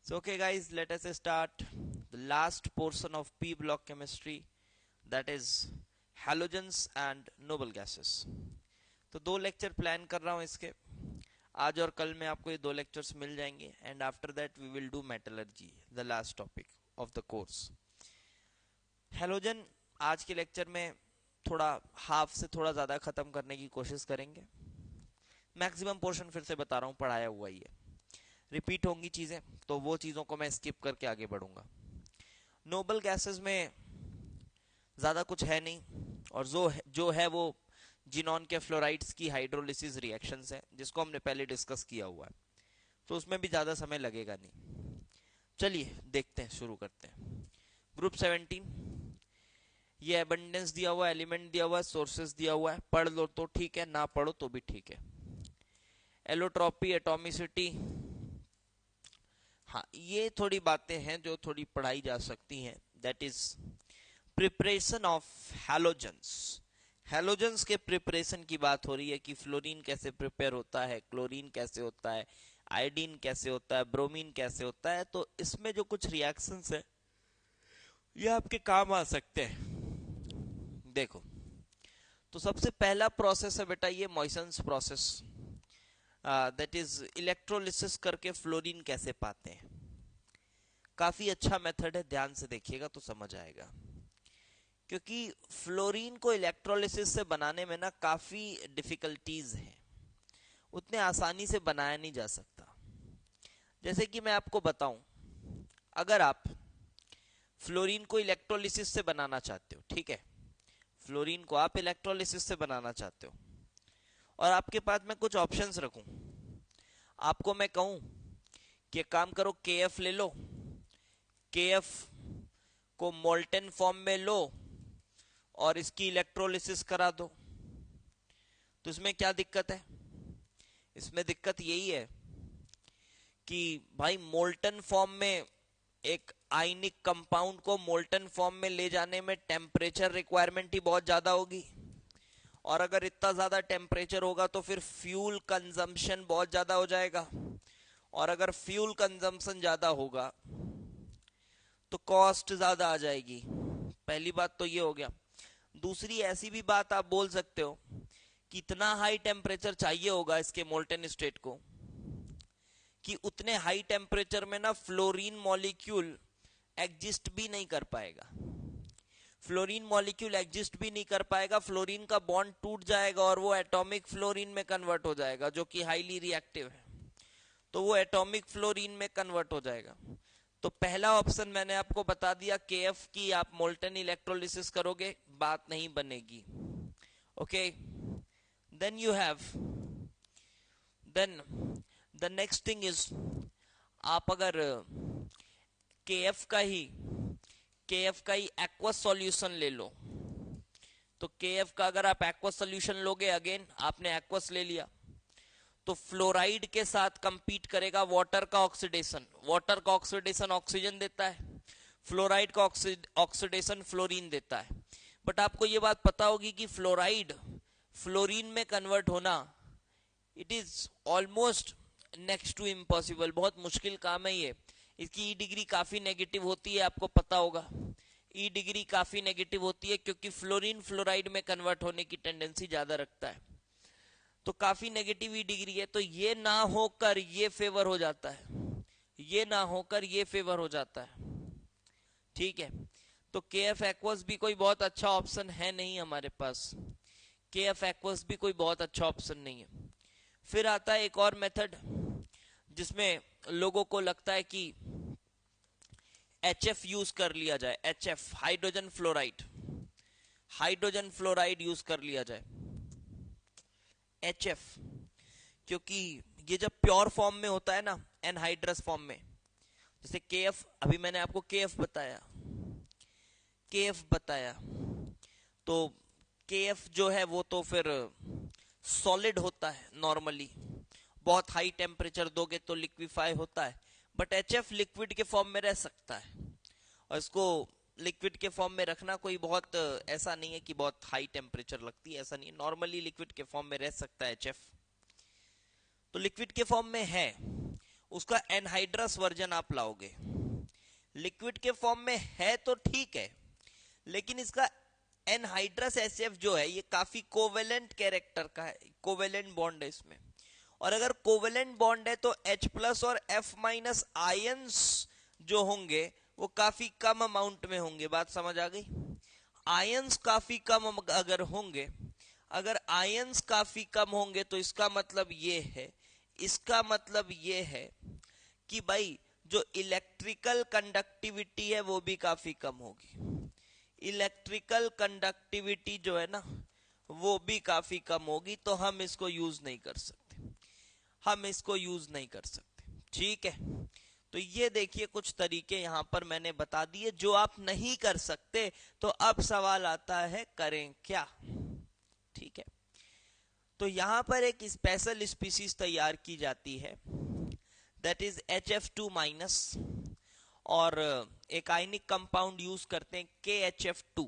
So okay guys, let us start the last portion of P block chemistry, that is halogens and noble gases. तो दो lecture plan कर रहा हूँ इसके, आज और कल में आपको ये दो लेक्चर्स मिल जाएंगे and after that we will do metallurgy, the last topic of the course. Halogen आज के लेक्चर में थोड़ा हाफ से थोड़ा ज़्यादा ख़त्म करने की कोशिश करेंगे। मैक्सिमम पोर्शन फिर से बता रहा हूँ, पढ़ाया हुआ ही है, रिपीट होंगी चीज़ें तो वो चीज़ों को मैं स्किप करके आगे बढ़ूंगा। नोबल गैसेस में ज़्यादा कुछ है नहीं, और जो है वो जिनॉन के फ्लोराइड्स की हाइड्रोलिसिस रिएक्शंस है, जिसको हमने पहले डिस्कस किया हुआ है, तो उसमें भी ज़्यादा समय लगेगा नहीं। चलिए देखते हैं, शुरू करते हैं। ग्रुप 17, ये एबंडेंस दिया हुआ है, एलिमेंट दिया हुआ है, सोर्सेस दिया हुआ है, पढ़ लो तो ठीक है, ना पढ़ो तो भी ठीक है। एलोट्रॉपी, एटॉमिसिटी, हाँ ये थोड़ी बातें हैं जो थोड़ी पढ़ाई जा सकती हैं। That is preparation of halogens. Halogens के प्रिपरेशन की बात हो रही है कि फ्लोरीन कैसे प्रिपेयर होता है, क्लोरीन कैसे होता है, आयोडीन कैसे होता है, ब्रोमीन कैसे होता है। तो इसमें जो कुछ रिएक्शंस है ये आपके काम आ सकते हैं। देखो, तो सबसे पहला प्रोसेस है बेटा ये मॉइसन्स प्रोसेस, दैट इज इलेक्ट्रोलिसिस करके फ्लोरीन कैसे पाते हैं। काफी अच्छा मेथड है, ध्यान से देखिएगा तो समझ आएगा। क्योंकि फ्लोरीन को इलेक्ट्रोलिसिस से बनाने में ना काफी डिफिकल्टीज हैं, उतने आसानी से बनाया नहीं जा सकता। जैसे कि मैं आपको बताऊं, अगर आप फ्लोरीन को इलेक्ट्रोलिसिस से बनाना चाहते हो, ठीक है, फ्लोरीन को आप इलेक्ट्रोलिसिस से बनाना चाहते हो, और आपके पास मैं कुछ ऑप्शंस रखूं, आपको मैं कहूं कि काम करो, KF ले लो, KF को मोल्टेन फॉर्म में लो और इसकी इलेक्ट्रोलिसिस करा दो, तो इसमें क्या दिक्कत है? इसमें दिक्कत यही है कि भाई मोल्टन फॉर्म में एक आयनिक कंपाउंड को मोल्टन फॉर्म में ले जाने में टेम्परेचर रिक्वायरमेंट ही बहुत ज्यादा होगी, और अगर इतना ज्यादा टेम्परेचर होगा तो फिर फ्यूल कंजम्पशन बहुत ज्यादा हो जाएगा, और अगर फ्यूल कंजम्पशन ज्यादा होगा तो कॉस्ट ज्यादा आ जाएगी। पहली बात तो ये हो गया। दूसरी ऐसी भी बात आप बोल सकते हो कि इतना हाई टेम्परेचर चाहिए होगा इसके मोल्टेन स्टेट को कि उतने हाई टेम्परेचर में ना फ्लोरीन मॉलिक्यूल एग्जिस्ट भी नहीं कर पाएगा। फ्लोरीन मॉलिक्यूल एग्जिस्ट भी नहीं कर पाएगा, फ्लोरीन का बॉन्ड टूट जाएगा और वो एटॉमिक फ्लोरीन में कन्वर्ट हो जाएगा, जो कि हाईली रिएक्टिव है, तो वो एटॉमिक फ्लोरीन में कन्वर्ट हो जाएगा। तो पहला ऑप्शन मैंने आपको बता दिया, KF की आप मोल्टन इलेक्ट्रोलिसिस करोगे, बात नहीं बनेगी। Okay, then you have, then the next thing is, आप अगर KF का ही एक्वस सॉल्यूशन ले लो, तो KF का अगर आप एक्वस सॉल्यूशन लोगे, अगेन आपने एक्वस ले लिया, तो फ्लोराइड के साथ कंपीट करेगा वाटर का ऑक्सीडेशन। वाटर का ऑक्सीडेशन ऑक्सीजन देता है, फ्लोराइड का ऑक्सीडेशन फ्लोरीन देता है। बट आपको यह बात पता होगी कि फ्लोराइड फ्लोरीन में कन्वर्ट होना, it is almost next to impossible, बहुत मुश्किल काम है ये। इसकी ई डिग्री काफी नेगेटिव होती है, आपको पता होगा ई डिग्री काफी नेगेटिव होती है, क्योंकि फ्लोरीन फ्लोराइड में कन्वर्ट होने की टेंडेंसी ज्यादा रखता है, तो काफी नेगेटिव ई डिग्री है। तो ये ना होकर ये फेवर हो जाता है, ये ना होकर ये फेवर हो जाता है, ठीक है। तो KF एक्वस भी कोई बहुत अच्छा ऑप्शन है नहीं हमारे पास, KF एक्वस भी कोई बहुत अच्छा ऑप्शन नहीं है। फिर आता है एक और मेथड जिसमें लोगों को लगता है कि HF यूज कर लिया जाए, HF hydrogen fluoride, hydrogen fluoride use कर लिया जाए, HF, क्योंकि ये जब प्योर फॉर्म में होता है ना, एनहाइड्रस फॉर्म में, जैसे KF, अभी मैंने आपको KF बताया, तो KF जो है वो तो फिर सॉलिड होता है नॉर्मली, बहुत हाई टेम्परेचर दोगे तो लिक्विफाई होता है, बट HF लिक्विड के फॉर्म में रह सकता है, और इसको लिक्विड के फॉर्म में रखना कोई बहुत ऐसा नहीं है कि बहुत हाई टेम्परेचर लगती है, ऐसा नहीं है, नॉर्मली लिक्विड के फॉर्म में रह सकता है HF। तो लिक्विड के फॉर्म में है, उसका एनहाइड्रस वर्जन आप लाओगे, लिक्विड के फॉर्म में है तो ठीक है, लेकिन इसका एनहाइड्रस एचएफ जो है ये काफी कोवेलेंट कैरेक्टर का है, कोवेलेंट बॉन्ड है इसमें, और अगर कोवेलेंट बॉन्ड है तो H प्लस और F माइनस आयंस जो होंगे वो काफी कम अमाउंट में होंगे। बात समझ आ गई? आयंस काफी कम अगर होंगे, अगर आयंस काफी कम होंगे तो इसका मतलब ये है, इसका मतलब ये है कि भाई जो इलेक्ट्रिकल कंडक्टिविटी है वो भी काफी कम होगी। इलेक्ट्रिकल कंडक्टिविटी जो है ना वो भी काफी कम होगी, तो हम इसको यूज नहीं कर सकते, हम इसको यूज नहीं कर सकते। ठीक है, तो ये देखिए कुछ तरीके यहां पर मैंने बता दिए जो आप नहीं कर सकते। तो अब सवाल आता है करें क्या? ठीक है, तो यहां पर एक स्पेशल स्पीसीज तैयार की जाती है, दैट इज HF2 माइनस, और एक आयनिक कंपाउंड यूज करते हैं KHF2।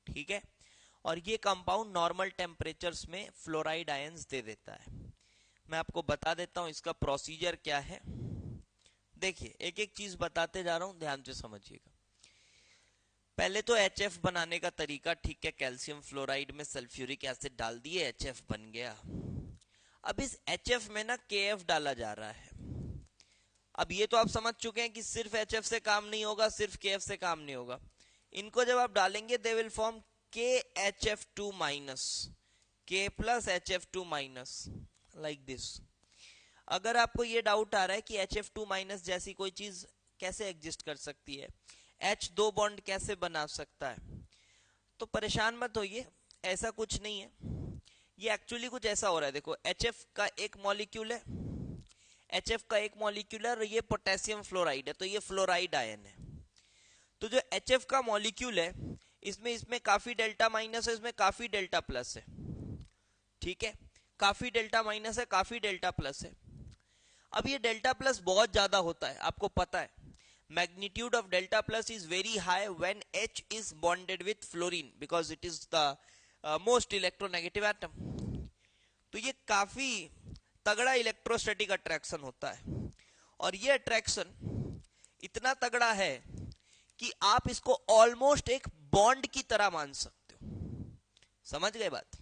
ठीक है, और ये कंपाउंड नॉर्मल टेम्परेचर्स में फ्लोराइड आयंस दे देता है। मैं आपको बता देता हूं इसका प्रोसीजर क्या है। देखिए एक एक चीज बताते जा रहा हूं, ध्यान से समझिएगा। पहले तो HF बनाने का तरीका, ठीक है, कैल्शियम फ्लोराइड में सल्फ्यूरिक एसिड डाल दिए, HF बन गया। अब इस HF में ना KF डाला जा रहा है। अब ये तो आप समझ चुके हैं कि सिर्फ HF से काम नहीं होगा, सिर्फ KF से काम नहीं होगा। इनको जब आप डालेंगे they will form KHF2 minus, K plus HF2 minus, like this. अगर आपको ये डाउट आ रहा है कि HF2 माइनस जैसी कोई चीज कैसे एग्जिस्ट कर सकती है, H दो बॉन्ड कैसे बना सकता है, तो परेशान मत होइए, ऐसा कुछ नहीं है। ये एक्चुअली कुछ ऐसा हो रहा है। देखो HF का एक मॉलिक्यूल है, HF का एक मॉलिक्यूल है, और ये पोटेशियम फ्लोराइड है, तो ये फ्लोराइड आयन है। तो जो HF का मॉलिक्यूल है इसमें इसमें काफी डेल्टा माइनस है, इसमें काफी डेल्टा प्लस है। ठीक है, काफी डेल्टा माइनस है, काफी डेल्टा प्लस है। अब ये डेल्टा प्लस बहुत ज्यादा होता है, आपको पता है magnitude of delta plus is very high when H is bonded with fluorine because it is the most electronegative atom. तो ये काफी तगड़ा इलेक्ट्रोस्टैटिक अट्रैक्शन होता है, और ये अट्रैक्शन इतना तगड़ा है कि आप इसको ऑलमोस्ट एक बॉन्ड की तरह मान सकते हो। समझ गए बात?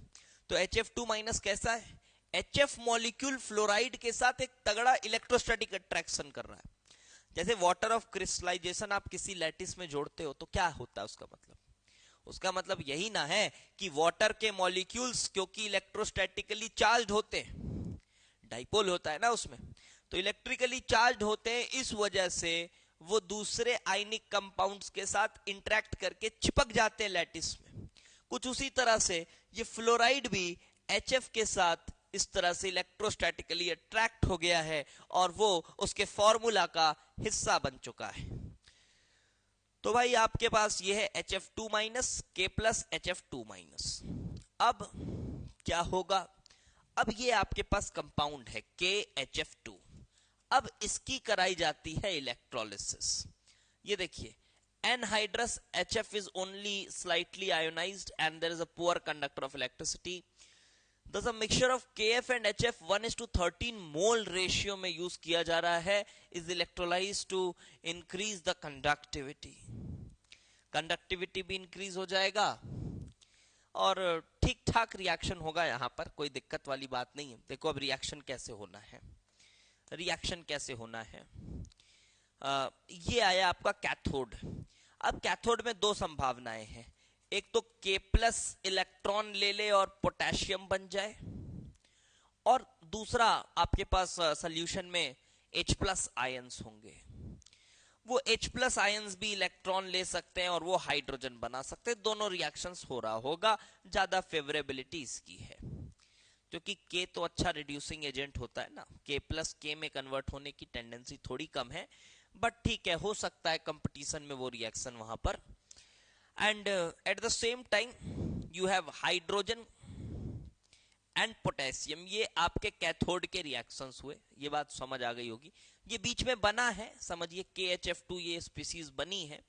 तो HF2 माइनस कैसा है? HF मॉलिक्यूल फ्लोराइड के साथ एक तगड़ा इलेक्ट्रोस्टैटिक अट्रैक्शन कर रहा है। जैसे वाटर ऑफ क्रिस्टलाइजेशन आप किसी लैटिस में जोड़ते हो तो क्या होता है उसका मतलब? उसका मतलब यही ना है कि वाटर के मॉलिक्यूल्स क्योंकि इलेक्ट्रोस्टैटिकली चार्ज होते हैं, डाइपोल होता है ना उसमें, तो इलेक्ट्रिकली चार्ज होते हैं, इस वजह से वो दूसरे आयनिक कंपाउंड्स के साथ इंटरेक्ट करके चिपक जाते हैं लैटिस में। कुछ उसी तरह से ये फ्लोराइड भी HF के साथ इस तरह से इलेक्ट्रोस्टैटिकली अट्रैक्ट हो गया है, और वो उसके फॉर्मूला का हिस्सा बन चुका है। तो भाई आपके पास ये है HF2 minus, K plus HF2 minus. अब क्या होगा? अब ये आपके पास कंपाउंड है KHF2। अब इसकी कराई जाती है इलेक्ट्रोलिसिस। ये देखिए anhydrous HF is only slightly ionized and there is a poor conductor of electricity. Thus a mixture of KF and HF 1:13 mole ratio में यूज किया जा रहा है, is electrolyzed to increase the conductivity. Conductivity भी increase हो जाएगा और ठीक ठाक रिएक्शन होगा, यहां पर कोई दिक्कत वाली बात नहीं है। देखो अब रिएक्शन कैसे होना है, रिएक्शन कैसे होना है। ये आया आपका कैथोड। अब कैथोड में दो संभावनाएं हैं, एक तो K प्लस इलेक्ट्रॉन ले ले और पोटेशियम बन जाए, और दूसरा आपके पास सॉल्यूशन में H प्लस आयंस होंगे। वो H प्लस आयंस भी इलेक्ट्रॉन ले सकते हैं और वो हाइड्रोजन बना सकते हैं। दोनों रिएक्शंस हो रहा होगा, ज्यादा फेवरेबिलिटी इसकी है क्योंकि K तो अच्छा रिड्यूसिंग एजेंट होता है ना, K प्लस K में कन्वर्ट होने की टेंडेंसी थोड़ी कम है, बट ठीक है, हो सकता है कंपटीशन में वो रिएक्शन वहां पर। And at the same time you have hydrogen and potassium, ये आपके कैथोड के रिएक्शंस हुए। ये बात समझ आ गई होगी। ये बीच में बना है, समझिए KHF2 ये स्पीसीज बनी है,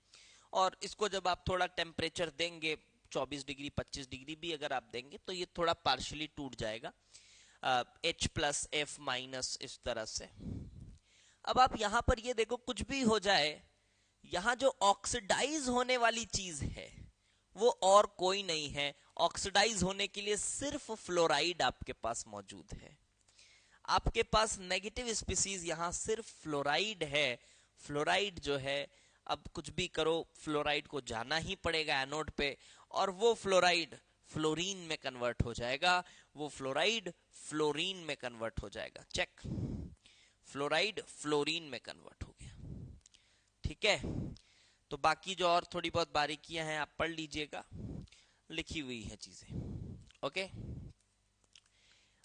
और इसको जब आप थोड़ा टेम्परेचर देंगे 24 डिग्री 25 डिग्री भी अगर आप देंगे तो ये थोड़ा पार्शियली टूट जाएगा, H प्लस F माइनस इस तरह से। अब आप यहां पर ये देखो, कुछ भी हो जाए, यहां जो ऑक्सीडाइज होने वाली चीज है वो और कोई नहीं है। ऑक्सीडाइज होने के लिए सिर्फ फ्लोराइड आपके पास मौजूद है। आपके पास नेगेटिव स्पीसीज यहां सिर्फ फ्लोराइड है। फ्लोराइड जो है, अब कुछ भी करो, फ्लोराइड को जाना ही पड़ेगा एनोड पे, और वो फ्लोराइड फ्लोरीन में कन्वर्ट हो जाएगा। वो फ्लोराइड फ्लोरीन में कन्वर्ट हो जाएगा। चेक, फ्लोराइड फ्लोरीन में कन्वर्ट हो गया। ठीक है, तो बाकी जो और थोड़ी बहुत बारीकियां हैं आप पढ़ लीजिएगा, लिखी हुई है चीजें। ओके,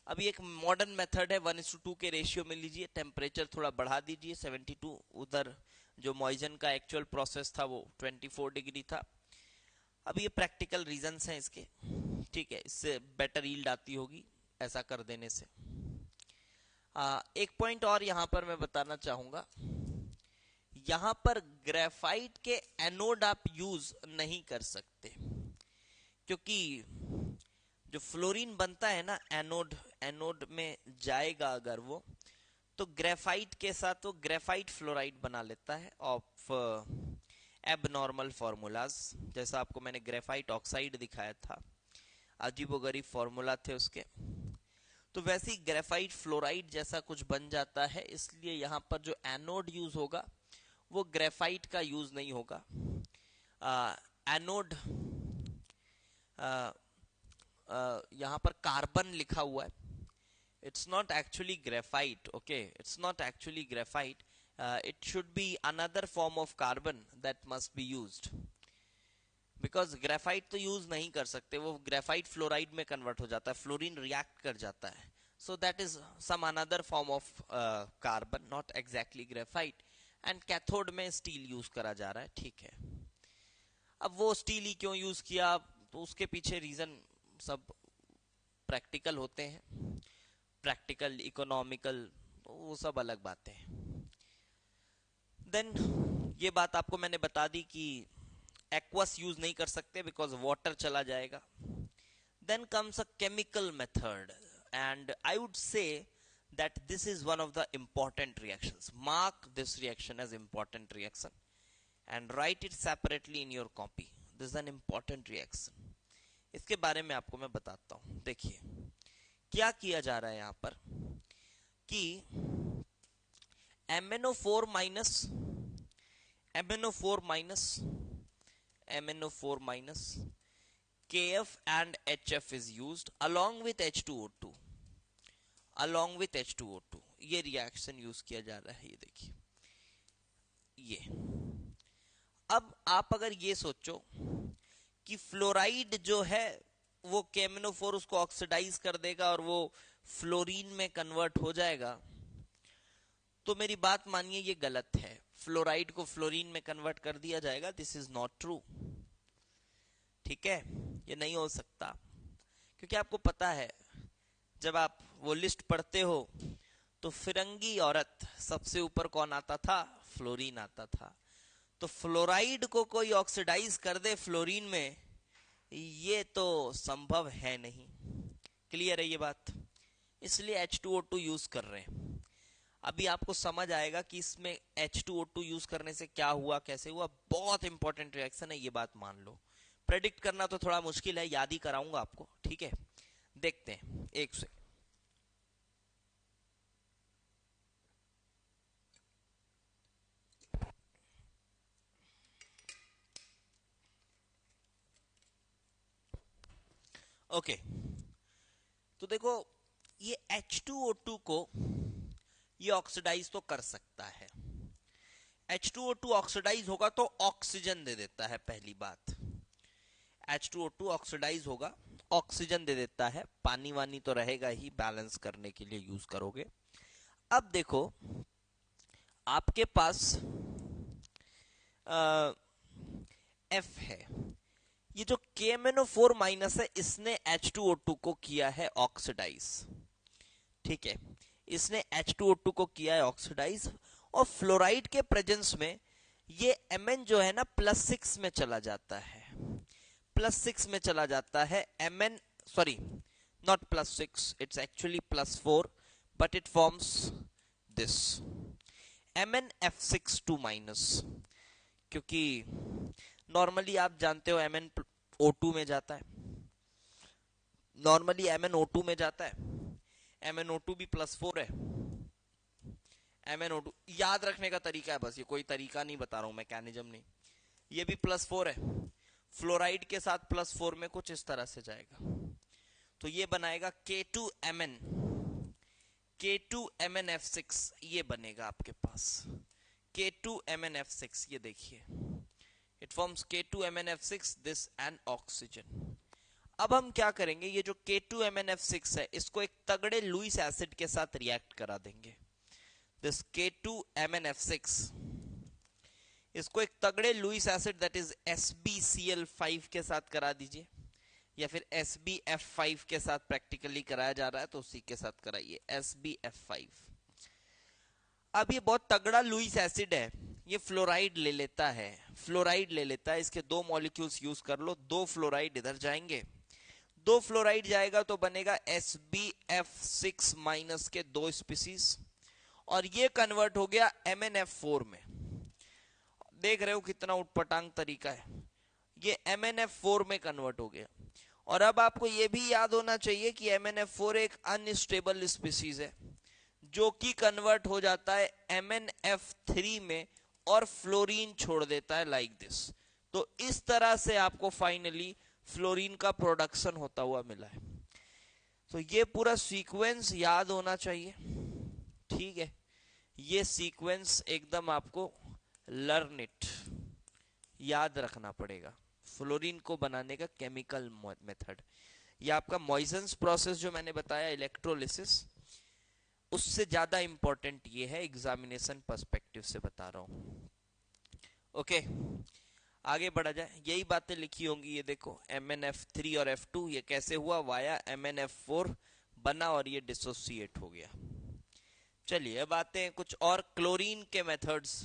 अभी एक मॉडर्न मेथड है 1:2 के रेशियो में लीजिए, टेम्परेचर थोड़ा बढ़ा दीजिए 72। उधर जो मॉइजन का एक्चुअल प्रोसेस था वो 24 डिग्री था। अब ये प्रैक्टिकल रीजंस हैं इसके, ठीक है, इससे बेटर यील्ड आती होगी ऐसा कर देने से। एक पॉइंट और यहां पर मैं बताना चाहूंगा, यहां पर ग्रेफाइट के एनोड आप यूज नहीं कर सकते, क्योंकि जो फ्लोरीन बनता है ना, एनोड में जाएगा अगर वो, तो ग्रेफाइट के साथ वो ग्रेफाइट फ्लोराइड बना लेता है ऑफ एबनॉर्मल फॉर्मूलाज। जैसा आपको मैंने ग्रेफाइट ऑक्साइड दिखाया था, अजीबोगरीब फॉर्मूला थे उसके, तो वैसे ही ग्रेफाइट फ्लोराइड जैसा कुछ बन जाता है। इसलिए यहां पर जो एनोड यूज होगा वो ग्रेफाइट का यूज नहीं होगा। एनोड यहां पर कार्बन लिखा हुआ है, it's not actually graphite. Okay, it's not actually graphite. It should be another form of carbon that must be used, because graphite तो यूज नहीं कर सकते, वो ग्रेफाइट फ्लोराइड में कन्वर्ट हो जाता है, फ्लोरीन रिएक्ट कर जाता है। so that is some another form of carbon, not exactly graphite, and cathode में स्टील यूज करा जा रहा है। ठीक है, अब वो स्टील ही क्यों यूज किया, तो उसके पीछे रीजन सब प्रैक्टिकल होते हैं, प्रैक्टिकल, इकोनॉमिकल, वो सब अलग बातें हैं। देन ये बात आपको मैंने बता दी कि एक्वस यूज नहीं कर सकते बिकॉज वाटर चला जाएगा। Then comes a chemical method, and I would say that this is one of the important reactions. Mark this reaction as important reaction and write it separately in your copy. This is an important reaction. इसके बारे में आपको मैं बताता हूं। देखिए क्या किया जा रहा है यहां पर कि MnO4 minus KF and HF is used along with H2O2, ये रिएक्शन यूज किया जा रहा है। ये देखिए, ये अब आप अगर ये सोचो कि फ्लोराइड जो है वो KMnO4 उसको ऑक्सीडाइज कर देगा और वो फ्लोरीन में कन्वर्ट हो जाएगा, तो मेरी बात मानिए ये गलत है। फ्लोराइड को फ्लोरीन में कन्वर्ट कर दिया जाएगा, दिस इज नॉट ट्रू। ठीक है, ये नहीं हो सकता, क्योंकि आपको पता है जब आप वो लिस्ट पढ़ते हो तो फिरंगी औरत सबसे ऊपर कौन आता था, फ्लोरीन आता था। तो फ्लोराइड को कोई ऑक्सीडाइज कर दे फ्लोरीन में, ये तो संभव है नहीं। क्लियर है ये बात, इसलिए H2O2 यूज कर रहे हैं। अभी आपको समझ आएगा कि इसमें H2O2 यूज करने से क्या हुआ, कैसे हुआ। बहुत इंपॉर्टेंट रिएक्शन है, ये बात मान लो। प्रेडिक्ट करना तो थोड़ा मुश्किल है, याद ही कराऊंगा आपको। ठीक है, देखते हैं एक सेकंड। ओके, तो देखो ये H2O2 को ये ऑक्सीडाइज तो कर सकता है। H2O2 ऑक्सीडाइज होगा तो ऑक्सीजन दे देता है, पहली बात। H2O2 ऑक्सीडाइज होगा, ऑक्सीजन दे देता है, पानी वानी तो रहेगा ही, बैलेंस करने के लिए यूज करोगे। अब देखो आपके पास F है, ये जो KMnO4 माइनस है इसने H2O2 को किया है ऑक्सीडाइज। ठीक है, इसने H2O2 को किया है ऑक्सीडाइज, और फ्लोराइड के प्रेजेंस में ये Mn जो है ना +6 में चला जाता है, +6 में चला जाता है। Mn, sorry, not +6, it's actually +4, but it forms this MnF6 minus, क्योंकि नॉर्मली आप जानते हो MnO2 में जाता है, नॉर्मली MnO2 में जाता है, MnO2 भी +4 है, MnO2 याद रखने का तरीका है बस, ये कोई तरीका नहीं बता रहा हूं, मैकेनिज्म नहीं, ये भी +4 है, फ्लोराइड के साथ +4 में कुछ इस तरह से जाएगा, तो ये बनाएगा K2Mn, K2MnF6 ये बनेगा आपके पास, K2MnF6, ये देखिए it forms K2MnF6 this N oxygen. अब हम क्या करेंगे, ये जो K2MnF6 है इसको एक तगड़े लुईस एसिड के साथ रिएक्ट करा देंगे, दिस K2MnF6 इसको एक तगड़े Lewis acid that is SbCl5 के साथ करा दीजिए, या फिर SbF5 के साथ प्रैक्टिकली कराया जा रहा है तो उसी के साथ कराइए, SbF5। अब ये बहुत तगड़ा लुईस एसिड है, ये फ्लोराइड ले लेता है, फ्लोराइड ले लेता है, इसके 2 मॉलिक्यूल्स यूज कर लो, 2 फ्लोराइड इधर जाएंगे, 2 फ्लोराइड जाएगा तो बनेगा SbF6 माइनस के 2 स्पीसीज, और ये कन्वर्ट हो गया MnF4 में। देख रहे हो कितना उटपटांग तरीका है, ये MnF4 में कन्वर्ट हो गया। और अब आपको ये भी याद होना चाहिए कि MnF4 एक अनस्टेबल स्पीसीज है जो कि कन्वर्ट हो जाता है MnF3 में और फ्लोरीन छोड़ देता है लाइक दिस। तो इस तरह से आपको फाइनली फ्लोरीन का प्रोडक्शन होता हुआ मिला है। तो ये पूरा सीक्वेंस याद होना चाहिए, ठीक है, ये सीक्वेंस एकदम आपको लर्न इट, याद रखना पड़ेगा, फ्लोरीन को बनाने का केमिकल मेथड। ये आपका मॉइजन्स प्रोसेस जो मैंने बताया इलेक्ट्रोलिसिस, उससे ज्यादा इंपॉर्टेंट ये है, एग्जामिनेशन पर्सपेक्टिव से बता रहा हूं। ओके, आगे बढ़ा जाए, यही बातें लिखी होंगी, ये देखो MnF3 और F2 ये कैसे हुआ, वाया MnF4 बना और ये डिसोसिएट हो गया। चलिए अब आते हैं कुछ और क्लोरीन के मेथड्स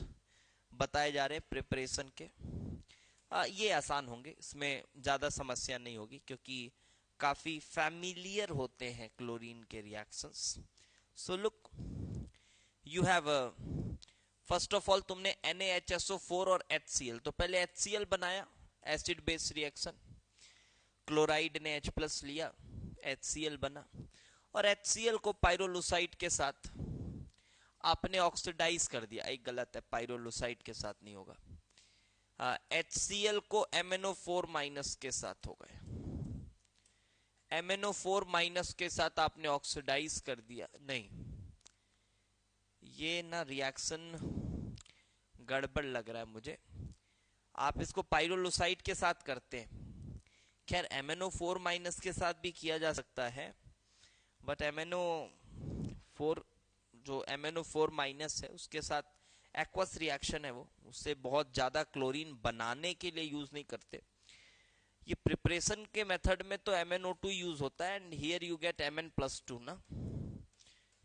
बताए जा रहे हैं प्रिपरेशन के। ये आसान होंगे, इसमें ज्यादा समस्या नहीं होगी क्योंकि काफी फैमिलियर होते हैं क्लोरीन के reactions. So look, you have first of all तुमने NaHSO4 और HCl, तो पहले HCl बनाया, एसिड बेस रिएक्शन, क्लोराइड ने H+ लिया, HCl बना, और HCl को पाइरोलुसाइड के साथ आपने ऑक्सीडाइज कर दिया। एक गलत है, पाइरोलुसाइड के साथ नहीं होगा, HCl को MnO4 माइनस के साथ हो गए, MnO4 माइनस के साथ आपने ऑक्सीडाइज कर दिया। नहीं, ये ना रिएक्शन गड़बड़ लग रहा है मुझे, आप इसको पाइरोलुसाइड के साथ करते हैं, खैर MnO4 माइनस के साथ भी किया जा सकता है, बट MnO4 जो MnO4 माइनस है उसके साथ एक्वस रिएक्शन है, वो उससे बहुत ज्यादा क्लोरीन बनाने के लिए यूज नहीं करते। ये प्रिपरेशन के मेथड में तो MnO2 यूज होता है, and here you get Mn+2 ना,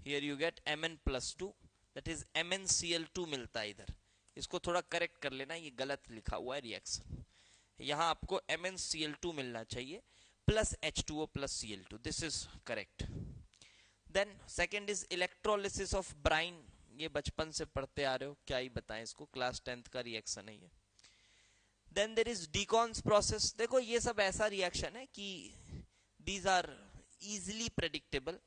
here you get Mn+2, that is MnCl2 मिलता है इधर, इसको थोड़ा करेक्ट कर लेना, ये गलत लिखा हुआ है रिएक्शन, यहाँ आपको MnCl2 मिलना चाहिए plus H2O plus Cl2, this is correct. Then second is electrolysis of brine, ये बचपन से पढ़ते आ रहे हो, क्या ही बताएं इसको, क्लास 10th का रिएक्शन है ये। Then there is Deacon's process, देखो ये सब ऐसा रिएक्शन है कि these are easily predictable,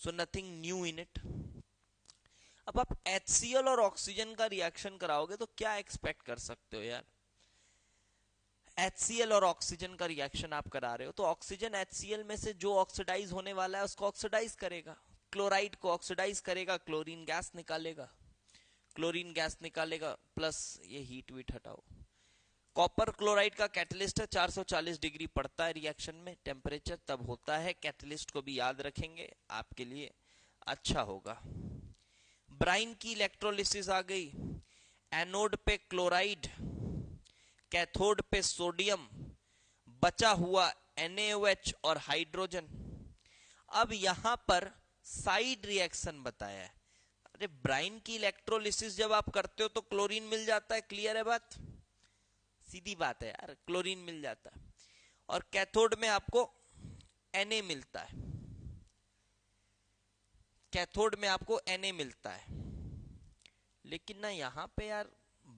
so nothing new in it. अब आप HCl और ऑक्सीजन का रिएक्शन कराओगे तो क्या एक्सपेक्ट कर सकते हो यार, HCl और ऑक्सीजन का रिएक्शन आप करा रहे हो तो ऑक्सीजन HCl में से जो ऑक्सीडाइज होने वाला है उसको ऑक्सीडाइज करेगा, क्लोराइड को ऑक्सीडाइज करेगा, क्लोरीन गैस निकालेगा, क्लोरीन गैस निकालेगा, प्लस ये हीट वीट हटाओ। कॉपर क्लोराइड का कैटलिस्ट है, 440 डिग्री पड़ता है रिएक्शन में टेम्परेचर, तब होता है, कैटलिस्ट को भी याद रखेंगे, आपके लिए अच्छा होगा। ब्राइन की इलेक्ट्रोलिसिस आ गई, एनोड पे क्लोराइड, कैथोड पे सोडियम, बचा हुआ NaOH और हाइड्रोजन। अब यहां पर साइड रिएक्शन बताया है, अरे ब्राइन की इलेक्ट्रोलिसिस जब आप करते हो तो क्लोरीन मिल जाता है, क्लियर है बात, सीधी बात है यार, क्लोरीन मिल जाता है, और कैथोड में आपको Na मिलता है, कैथोड में आपको Na मिलता है, लेकिन ना यहाँ पे यार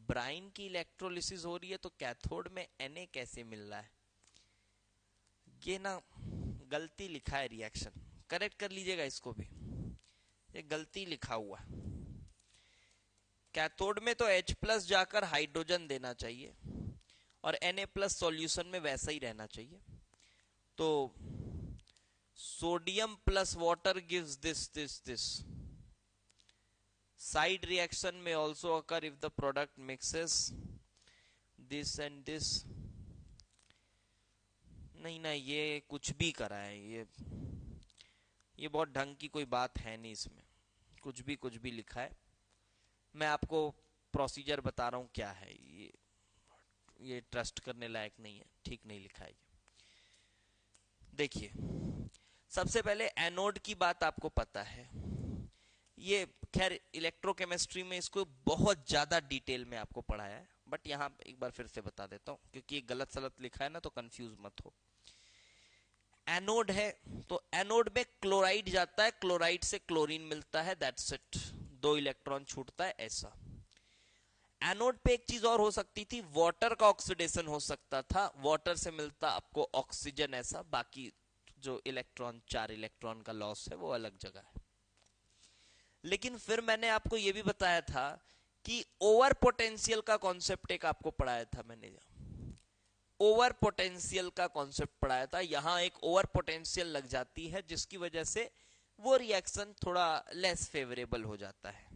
ब्राइन की इलेक्ट्रोलिसिस हो रही है तो कैथोड में Na कैसे मिल रहा है? ये ना गलती लिखा है रिएक्शन, करेक्ट कर लीजिएगा इसको भी, ये गलती लिखा हुआ है। कैथोड में तो H प्लस जाकर हाइड्रोजन देना चाहिए और Na प्लस सॉल्यूशन में वैसा ही रहना चाहिए। तो sodium plus water gives this side reaction में also occur if the product mixes this and this. नहीं ना, ये कुछ भी करा है, ये बहुत ढंग की कोई बात है नहीं, इसमें कुछ भी लिखा है। मैं आपको प्रोसीजर बता रहा हूं क्या है, ये ट्रस्ट करने लायक नहीं है, ठीक नहीं लिखा है ये। देखिए, सबसे पहले एनोड की बात आपको पता है, ये खैर इलेक्ट्रोकेमिस्ट्री में इसको बहुत ज्यादा डिटेल में आपको पढ़ाया है, बट यहां एक बार फिर से बता देता हूं क्योंकि गलत सलत लिखा है ना, तो कंफ्यूज मत हो। एनोड है तो एनोड में क्लोराइड जाता है, क्लोराइड से क्लोरीन मिलता है, दैट्स इट, 2 इलेक्ट्रॉन छूटता है ऐसा। एनोड पे एक चीज और हो सकती थी, वाटर का ऑक्सीडेशन हो सकता था, वाटर से मिलता आपको ऑक्सीजन ऐसा, बाकी जो इलेक्ट्रॉन 4 इलेक्ट्रॉन का लॉस है वो अलग जगह है। लेकिन फिर मैंने आपको यह भी बताया था कि ओवर पोटेंशियल का कॉन्सेप्ट एक आपको पढ़ाया था मैंने, ओवर पोटेंशियल का कॉन्सेप्ट पढ़ाया था। यहां एक ओवर पोटेंशियल लग जाती है जिसकी वजह से वो रिएक्शन थोड़ा लेस फेवरेबल हो जाता है।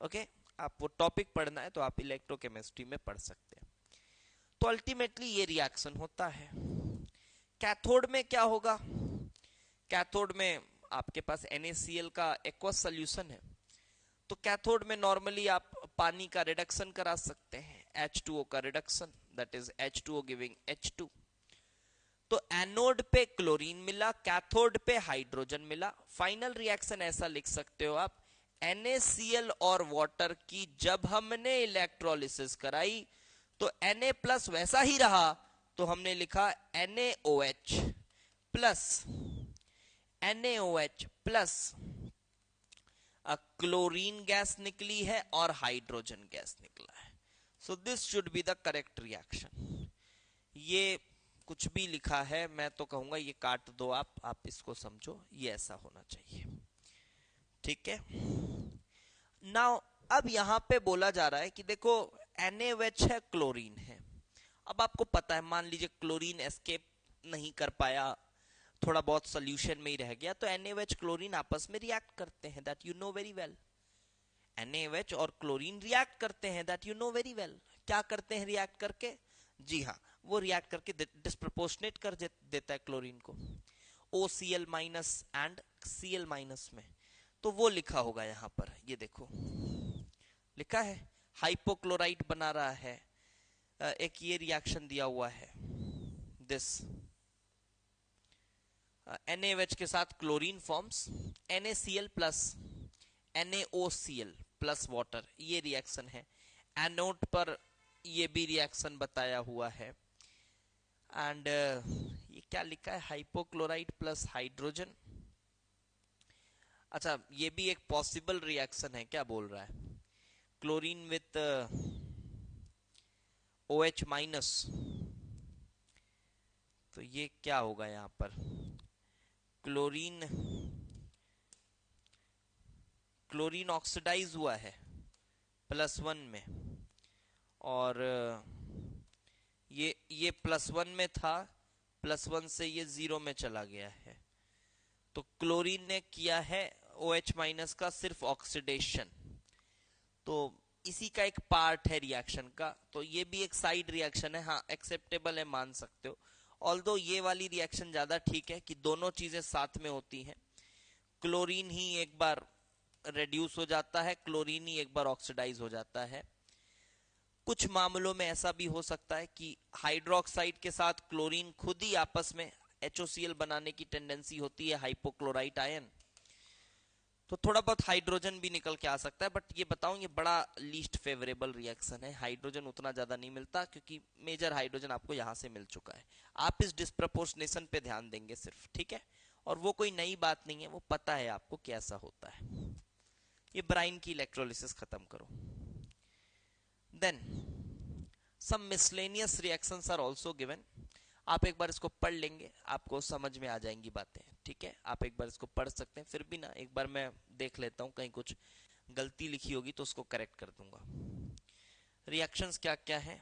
ओके, आप वो टॉपिक पढ़ना है तो आप इलेक्ट्रोकेमिस्ट्री में पढ़ सकते हैं। तो अल्टीमेटली ये रिएक्शन होता है। कैथोड में क्या होगा? कैथोड में आपके पास NaCl का एक्वस सॉल्यूशन है, तो कैथोड में नॉर्मली आप पानी का रिडक्शन करा सकते हैं, H2O का reduction, that is H2O giving H2। तो एनोड पे क्लोरीन मिला, कैथोड पे हाइड्रोजन मिला। फाइनल रिएक्शन ऐसा लिख सकते हो आप, NaCl और वाटर की जब हमने इलेक्ट्रोलिसिस कराई तो Na प्लस वैसा ही रहा, तो हमने लिखा NaOH प्लस क्लोरीन गैस निकली है और हाइड्रोजन गैस निकला है। So this should be the correct reaction. ये कुछ भी लिखा है, मैं तो कहूंगा ये काट दो आप इसको समझो, ये ऐसा होना चाहिए, ठीक है। नाउ अब यहां पे बोला जा रहा है कि देखो NaOH है, क्लोरीन है। अब आपको पता है, मान लीजिए क्लोरीन एस्केप नहीं कर पाया, थोड़ा बहुत सोल्यूशन में ही रह गया, तो NaOH क्लोरीन आपस में रिएक्ट करते हैं, that you know very well. NaOH और क्लोरीन रिएक्ट करते हैं, that you know very well. क्या करते हैं रिएक्ट करके? जी हाँ, वो रिएक्ट करके डिस्प्रोपोर्शनेट कर देता है क्लोरीन को OCl minus and Cl minus में। तो वो लिखा होगा यहां पर, ये देखो लिखा है, हाइपोक्लोराइट बना रहा है। एक ये रिएक्शन दिया हुआ है, दिस NaOH के साथ chlorine forms NaCl plus NaOCl plus water, ये रिएक्शन है। एनोड पर ये भी रिएक्शन बताया हुआ है। एंड ये क्या लिखा है, हाइपोक्लोराइट प्लस हाइड्रोजन। अच्छा, ये भी एक पॉसिबल रिएक्शन है, क्या बोल रहा है, क्लोरीन विथ OH माइनस। तो ये क्या होगा यहां पर, क्लोरीन ऑक्सीडाइज हुआ है +1 में, और ये +1 में था, +1 से ये 0 में चला गया है। तो क्लोरीन ने किया है OH माइनस का सिर्फ ऑक्सीडेशन, तो इसी का एक पार्ट है रिएक्शन का। तो ये भी एक साइड रिएक्शन है, हाँ एक्सेप्टेबल है, मान सकते हो। ऑल्दो ये वाली रिएक्शन ज्यादा ठीक है कि दोनों चीजें साथ में होती हैं। क्लोरीन ही एक बार रेड्यूस हो जाता है, क्लोरीन ही एक बार ऑक्सीडाइज हो जाता है। कुछ मामलों में ऐसा भी हो सकता है कि हाइड्रोक्साइड के साथ क्लोरीन खुद ही आपस में HOCl बनाने की टेंडेंसी होती है, हाइपोक्लोराइट आयन, तो थोड़ा बहुत हाइड्रोजन भी निकल के आ सकता है। बट ये बताऊं, ये बड़ा लीस्ट फेवरेबल रिएक्शन है, हाइड्रोजन उतना ज्यादा नहीं मिलता क्योंकि मेजर हाइड्रोजन आपको यहां से मिल चुका है। आप इस डिस्प्रपोर्शनेशन पे ध्यान देंगे सिर्फ, ठीक है, और वो कोई नई बात नहीं है, वो पता है आपको कैसा होता है। ये ब्राइन की इलेक्ट्रोलिसिस खत्म करो। Then some miscellaneous reactions are also given. आप एक बार इसको पढ़ लेंगे, आपको समझ में आ जाएंगी बातें, ठीक है। आप एक बार इसको पढ़ सकते हैं, फिर भी ना एक बार मैं देख लेता हूं, कहीं कुछ गलती लिखी होगी तो उसको करेक्ट कर दूंगा। रिएक्शंस क्या क्या है?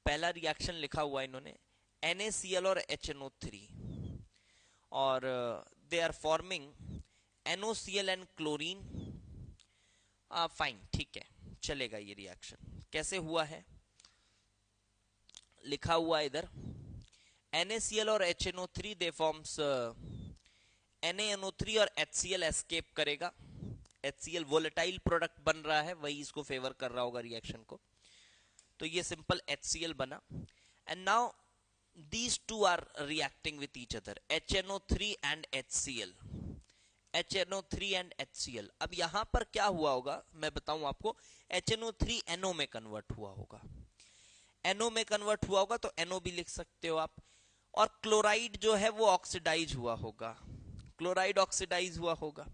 पहला रिएक्शन लिखा हुआ है इन्होंने NaCl और HNO3, और they are forming NOCl and chlorine. Fine, ठीक है, चलेगा ये रिएक्शन। कैसे हुआ है? लिखा हुआ है इधर NaCl और HNO3 दे फॉर्म्स NaNO3 और HCl एस्केप करेगा। HCl वोलेटाइल प्रोडक्ट बन रहा है, वही इसको फेवर कर रहा होगा रिएक्शन को, तो ये सिंपल HCl बना। And now these two are reacting with each other, HNO3 and HCl, HNO3 and HCl। अब यहां पर क्या हुआ होगा मैं बताऊं आपको, HNO3 NO में कन्वर्ट हुआ होगा, NO में कन्वर्ट हुआ होगा तो NO भी लिख सकते हो आप, और क्लोराइड जो है वो ऑक्सीडाइज हुआ होगा, क्लोराइड ऑक्सीडाइज हुआ होगा,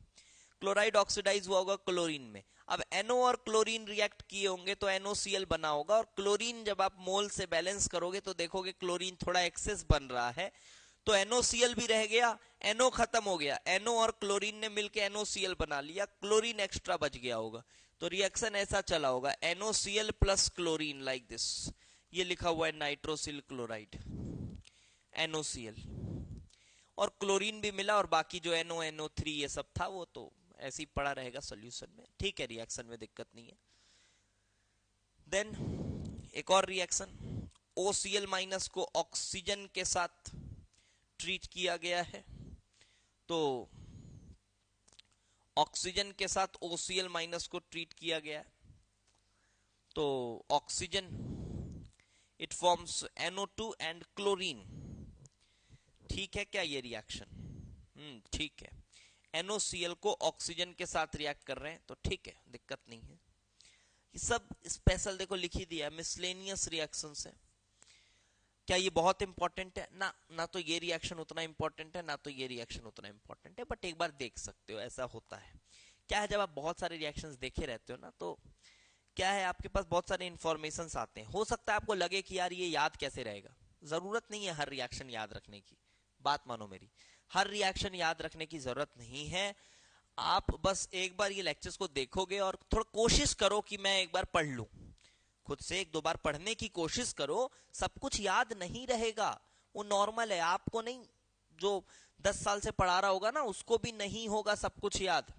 क्लोराइड ऑक्सीडाइज हुआ होगा क्लोरीन में। अब NO और क्लोरीन रिएक्ट किए होंगे तो NOCl बना होगा, और क्लोरीन जब आप मोल से बैलेंस करोगे तो देखोगे क्लोरीन थोड़ा एक्सेस बन रहा है, तो NOCl भी रह गया, NO खत्म हो गया, NO और क्लोरीन ने मिलकर NOCl बना लिया, क्लोरीन एक्स्ट्रा बच गया होगा, तो रिएक्शन ऐसा चला होगा NOCl plus chlorine like this. ये लिखा हुआ है नाइट्रोसिल क्लोराइड NOCl, और क्लोरीन भी मिला, और बाकी जो NO NO3 ये सब था वो तो ऐसे ही पड़ा रहेगा सॉल्यूशन में, ठीक है, रिएक्शन में दिक्कत नहीं है। देन एक और रिएक्शन, OCl माइनस को ऑक्सीजन के साथ ट्रीट किया गया है, तो ऑक्सीजन के साथ OCl माइनस को ट्रीट किया गया है, तो oxygen it forms NO2 and chlorine. ठीक है क्या ये रिएक्शन? ठीक है, NOCl को ऑक्सीजन के साथ रिएक्ट कर रहे हैं तो ठीक है, दिक्कत नहीं है। ये सब स्पेशल देखो लिख ही दिया, मिसलेनियस रिएक्शंस है। क्या ये बहुत इंपॉर्टेंट है? ना तो ये रिएक्शन उतना इंपॉर्टेंट है, ना तो ये रिएक्शन उतना इंपॉर्टेंट है, बट एक बार देख सकते हो, ऐसा होता है। क्या है, जब आप बहुत सारे रिएक्शंस देखे रहते हो ना, तो क्या है, आपके पास बहुत सारे इंफॉर्मेशन आते हैं। हो सकता है आपको लगे कि यार ये याद कैसे रहेगा, जरूरत नहीं है हर रिएक्शन याद रखने की, बात मानो मेरी, हर रिएक्शन याद रखने की जरूरत नहीं है। आप बस एक बार ये लेक्चर्स को देखोगे और थोड़ा कोशिश करो कि मैं एक बार पढ़ लूं, खुद से एक दो बार पढ़ने की कोशिश करो। सब कुछ याद नहीं रहेगा, वो नॉर्मल है, आपको नहीं, जो 10 साल से पढ़ा रहा होगा ना उसको भी नहीं होगा सब कुछ याद,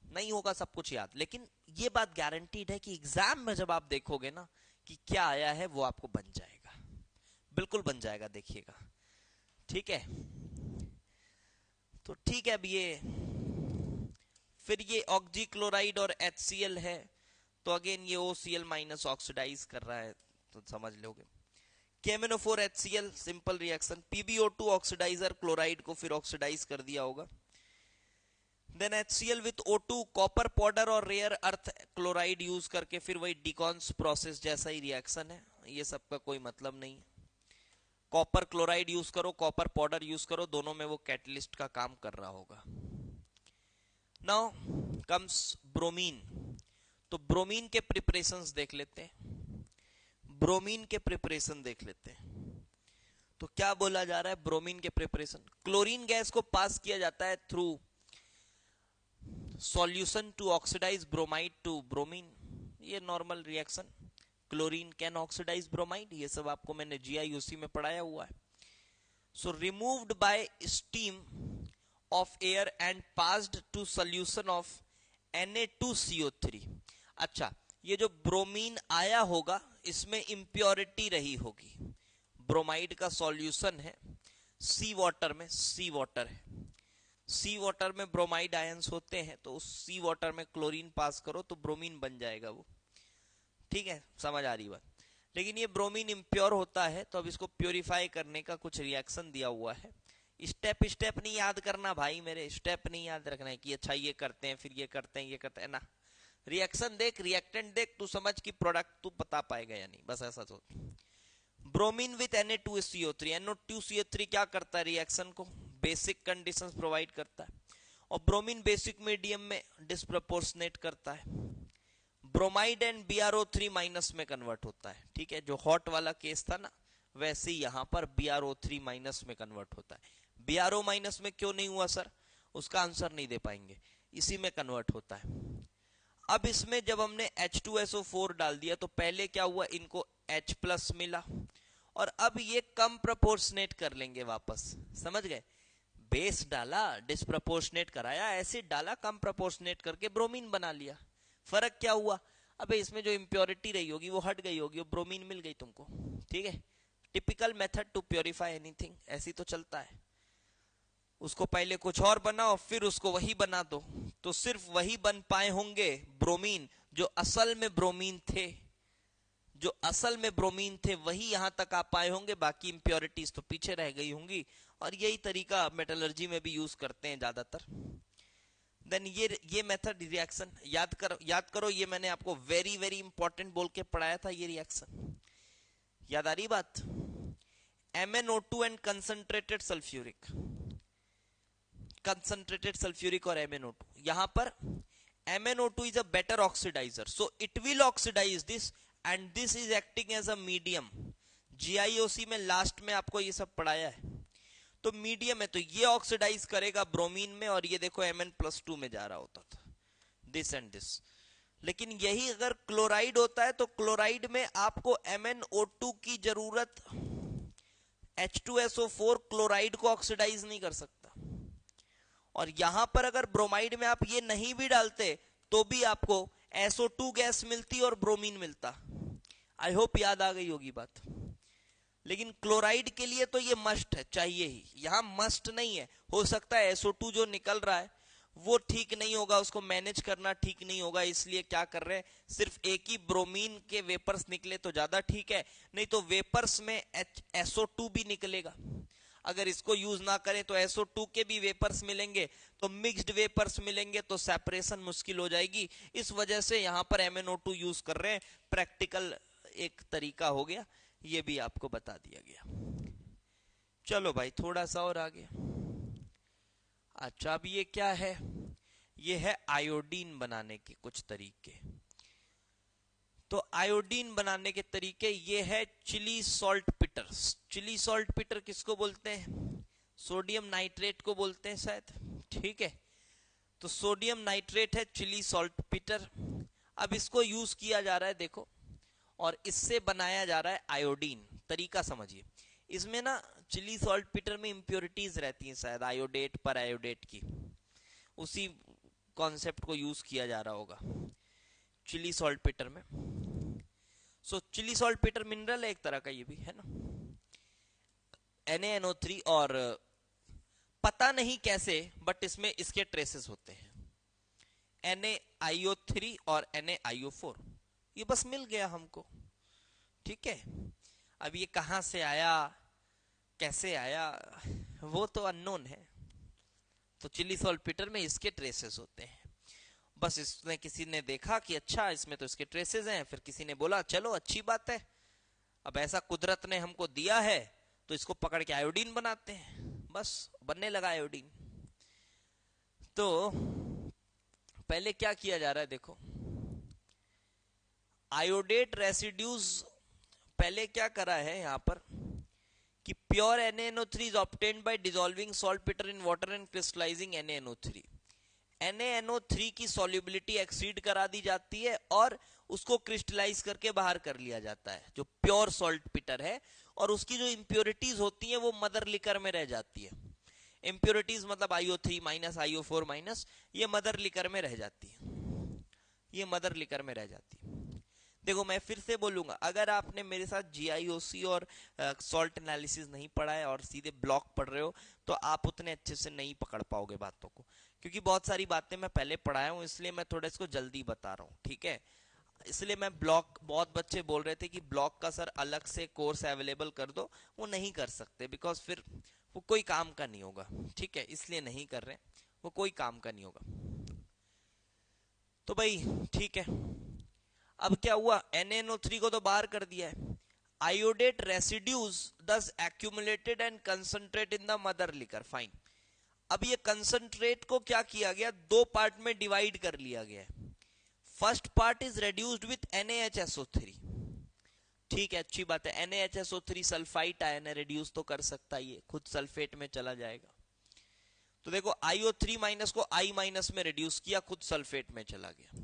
नहीं होगा सब कुछ याद, लेकिन ये बात गारंटीड है कि एग्जाम में जब आप देखोगे ना कि क्या आया है वो आपको बन जाएगा, बिल्कुल बन जाएगा, देखिएगा, ठीक है। तो ठीक है, अब ये फिर ये ऑक्सीक्लोराइड और HCl है, तो अगेन ये OCl माइनस ऑक्सीडाइज कर रहा है, तो समझ लोगे। KMnO4 HCl simple reaction, PbO2 oxidiser chloride को फिर ऑक्सीडाइज कर दिया होगा। Then HCl with O2 copper powder और रेयर अर्थ क्लोराइड यूज करके फिर वही डिकॉन्स प्रोसेस जैसा ही रिएक्शन है, ये सब का कोई मतलब नहीं है। कॉपर क्लोराइड यूज करो, कॉपर पाउडर यूज करो, दोनों में वो कैटलिस्ट का काम कर रहा होगा। नाउ कम्स ब्रोमीन, तो ब्रोमीन के प्रिपरेशंस देख लेते हैं, ब्रोमीन के प्रिपरेशन देख लेते हैं। तो क्या बोला जा रहा है ब्रोमीन के प्रिपरेशन, क्लोरीन गैस को पास किया जाता है through solution to oxidise bromide to bromine, ये normal reaction, chlorine can oxidise bromide, ये सब आपको मैंने GIUC में पढ़ाया हुआ है। So removed by steam of air and passed to solution of Na2CO3। अच्छा, ये जो ब्रोमीन आया होगा इसमें इंप्योरिटी रही होगी, ब्रोमाइड का सॉल्यूशन है सी वाटर में, सी वाटर है, सी वाटर में ब्रोमाइड आयंस होते हैं, तो उस सी वाटर में क्लोरीन पास करो तो ब्रोमीन बन जाएगा वो, ठीक है, समझ आ रही बात। लेकिन ये ब्रोमीन इम्प्योर होता है, तो अब इसको प्योरीफाई करने का कुछ रिएक्शन दिया हुआ है। स्टेप स्टेप नहीं याद करना भाई मेरे, स्टेप नहीं याद रखना है कि अच्छा ये करते हैं फिर ये करते हैं ये करते हैं ना, रिएक्शन देख, रिएक्टेंट देख, तू समझ कि प्रोडक्ट तू बता पाएगा या नहीं, बस ऐसा सोच। ब्रोमीन विथ Na2CO3, NO2CO3 क्या करता है रिएक्शन को, बेसिक कंडीशंस प्रोवाइड करता है, और ब्रोमीन बेसिक मीडियम में डिस्प्रपोर्शनेट करता है। ब्रोमाइड एंड BrO3 माइनस में कन्वर्ट होता है, ठीक है। जो हॉट वाला केस था ना, वैसे ही यहां पर BrO3 माइनस में कन्वर्ट होता है। BrO माइनस में क्यों नहीं हुआ सर, उसका आंसर नहीं दे पाएंगे, इसी में कन्वर्ट होता है। अब इसमें जब हमने H2SO4 डाल दिया तो पहले क्या हुआ, इनको H प्लस मिला, और अब ये कम प्रपोर्शनेट कर लेंगे वापस, समझ गए। बेस डाला, डिस्प्रपोर्शनेट कराया, एसिड डाला, कम प्रपोर्शनेट करके ब्रोमीन बना लिया। फर्क क्या हुआ, अबे इसमें जो इंप्योरिटी रही होगी वो हट गई होगी, वो ब्रोमीन मिल गई तुमको, ठीक है। Typical method to purify anything, ऐसी तो चलता है। उसको पहले कुछ और बनाओ, फिर उसको वही बना दो, तो सिर्फ वही बन पाए होंगे ब्रोमीन जो असल में ब्रोमीन थे, जो असल में ब्रोमीन थे वही यहां तक आ पाए होंगे, बाकी इंप्योरिटीज तो पीछे रह गई होंगी। और यही तरीका मेटलर्जी में भी यूज करते हैं ज्यादातर। देन ये मेथड रिएक्शन याद करो, ये मैंने आपको वेरी वेरी इंपॉर्टेंट बोल के पढ़ाया था, ये रिएक्शन याद आ रही बात। MnO2 एंड कंसंट्रेटेड सल्फ्यूरिक और MnO2, यहां पर MnO2 is a better oxidizer, so it will oxidize this and this is acting as a medium। GIOC में लास्ट में आपको ये सब पढ़ाया है। तो मीडियम है तो ये ऑक्सीडाइज करेगा ब्रोमीन में, और ये देखो Mn+2 में जा रहा होता था, दिस एंड दिस। लेकिन यही अगर क्लोराइड होता है तो क्लोराइड में आपको MnO2 की जरूरत, H2SO4 क्लोराइड को ऑक्सीडाइज नहीं कर सकता। और यहां पर अगर ब्रोमाइड में आप ये नहीं भी डालते तो भी आपको SO2 गैस मिलती और ब्रोमीन मिलता। आई होप याद आ गई होगी बात। लेकिन क्लोराइड के लिए तो ये मस्ट है, चाहिए ही। यहां मस्ट नहीं है, हो सकता है SO2 जो निकल रहा है वो ठीक नहीं होगा, उसको मैनेज करना ठीक नहीं होगा, इसलिए क्या कर रहे हैं, सिर्फ एक ही ब्रोमीन के वेपर्स निकले तो ज्यादा ठीक है, नहीं तो वेपर्स में SO2 भी निकलेगा। अगर इसको यूज ना करें तो SO2 के भी वेपर्स मिलेंगे, तो मिक्स्ड वेपर्स मिलेंगे, तो सेपरेशन मुश्किल हो जाएगी। इस वजह से यहां पर MnO2 यूज कर रहे हैं। प्रैक्टिकल एक तरीका हो गया, ये भी आपको बता दिया गया। चलो भाई थोड़ा सा और आगे। अच्छा, अब ये क्या है, ये है आयोडीन बनाने के कुछ तरीके। तो आयोडीन बनाने के तरीके ये है चिली सॉल्ट पिटर। चिली सॉल्ट पिटर किसको बोलते हैं, सोडियम नाइट्रेट को बोलते हैं शायद, ठीक है। तो सोडियम नाइट्रेट है चिली सॉल्ट पिटर। अब इसको यूज किया जा रहा है देखो, और इससे बनाया जा रहा है आयोडीन। तरीका समझिए, इसमें ना चिली सॉल्ट पिटर में इंप्योरिटीज रहती हैं शायद, आयोडेट पर आयोडेट की, उसी कॉन्सेप्ट को यूज किया जा रहा होगा चिली सॉल्ट पिटर में। सो चिली सॉल्ट पिटर मिनरल है एक तरह का, ये भी है ना, NaNO3, और पता नहीं कैसे बट इसमें इसके ट्रेसेस होते हैं, NaIO3 और NaIO4, ये बस मिल गया हमको, ठीक है। अब ये कहां से आया, कैसे आया, वो तो अननोन है। तो चिली सॉल्टपीटर में इसके ट्रेसेस होते हैं। बस इसने किसी ने देखा कि अच्छा इसमें तो इसके ट्रेसेस हैं, फिर किसी ने बोला चलो अच्छी बात है, अब ऐसा कुदरत ने हमको दिया है तो इसको पकड़ के आयोडीन बनाते हैं। बस बनने लगा आयोडीन। तो पहले क्या किया जा रहा है देखो, आयोडेट रेसिड्यूज पहले क्या करा है यहां पर कि pure NaNO3 is obtained by dissolving saltpeter in water and crystallizing NaNO3। NaNO3 की solubility एक्सीड करा दी जाती है और उसको क्रिस्टलाइज करके बाहर कर लिया जाता है, जो प्योर सॉल्टपीटर है। और उसकी जो इंप्योरिटीज होती हैं वो मदर लिकर में रह जाती है। इंप्योरिटीज मतलब IO3 माइनस, IO4 माइनस, ये मदर लिकर में रह जाती है, ये मदर लिकर में रह जाती है। देखो मैं फिर से बोलूंगा, अगर आपने मेरे साथ GIOC और सॉल्ट एनालिसिस नहीं पढ़ा है और सीधे ब्लॉक पढ़ रहे हो तो आप उतने अच्छे से नहीं पकड़ पाओगे बातों को, क्योंकि बहुत सारी बातें मैं पहले पढ़ाया हूं, इसलिए मैं थोड़ा इसको जल्दी बता रहा हूँ, ठीक है। इसलिए मैं ब्लॉक, बहुत बच्चे बोल रहे थे कि ब्लॉक का सर अलग से कोर्स अवेलेबल कर दो, वो नहीं कर सकते, बिकॉज फिर वो कोई काम का नहीं होगा, ठीक है, इसलिए नहीं कर रहे, वो कोई काम का नहीं होगा। तो भाई ठीक है, अब क्या हुआ, NaNO3 को तो बाहर कर दिया है, आयोडेट रेसिड्यूज दस accumulated and concentrate in the mother liquor, fine. अब ये कंसंट्रेट को क्या किया गया, दो पार्ट में डिवाइड कर लिया गया है। First part is reduced with NaHSO3, ठीक है, अच्छी बात है। NaHSO3 सल्फाइट आयन है, रेड्यूस तो कर सकता है, ये खुद सल्फेट में चला जाएगा। तो देखो IO3 माइनस को I माइनस में रेड्यूस किया, खुद सल्फेट में चला गया,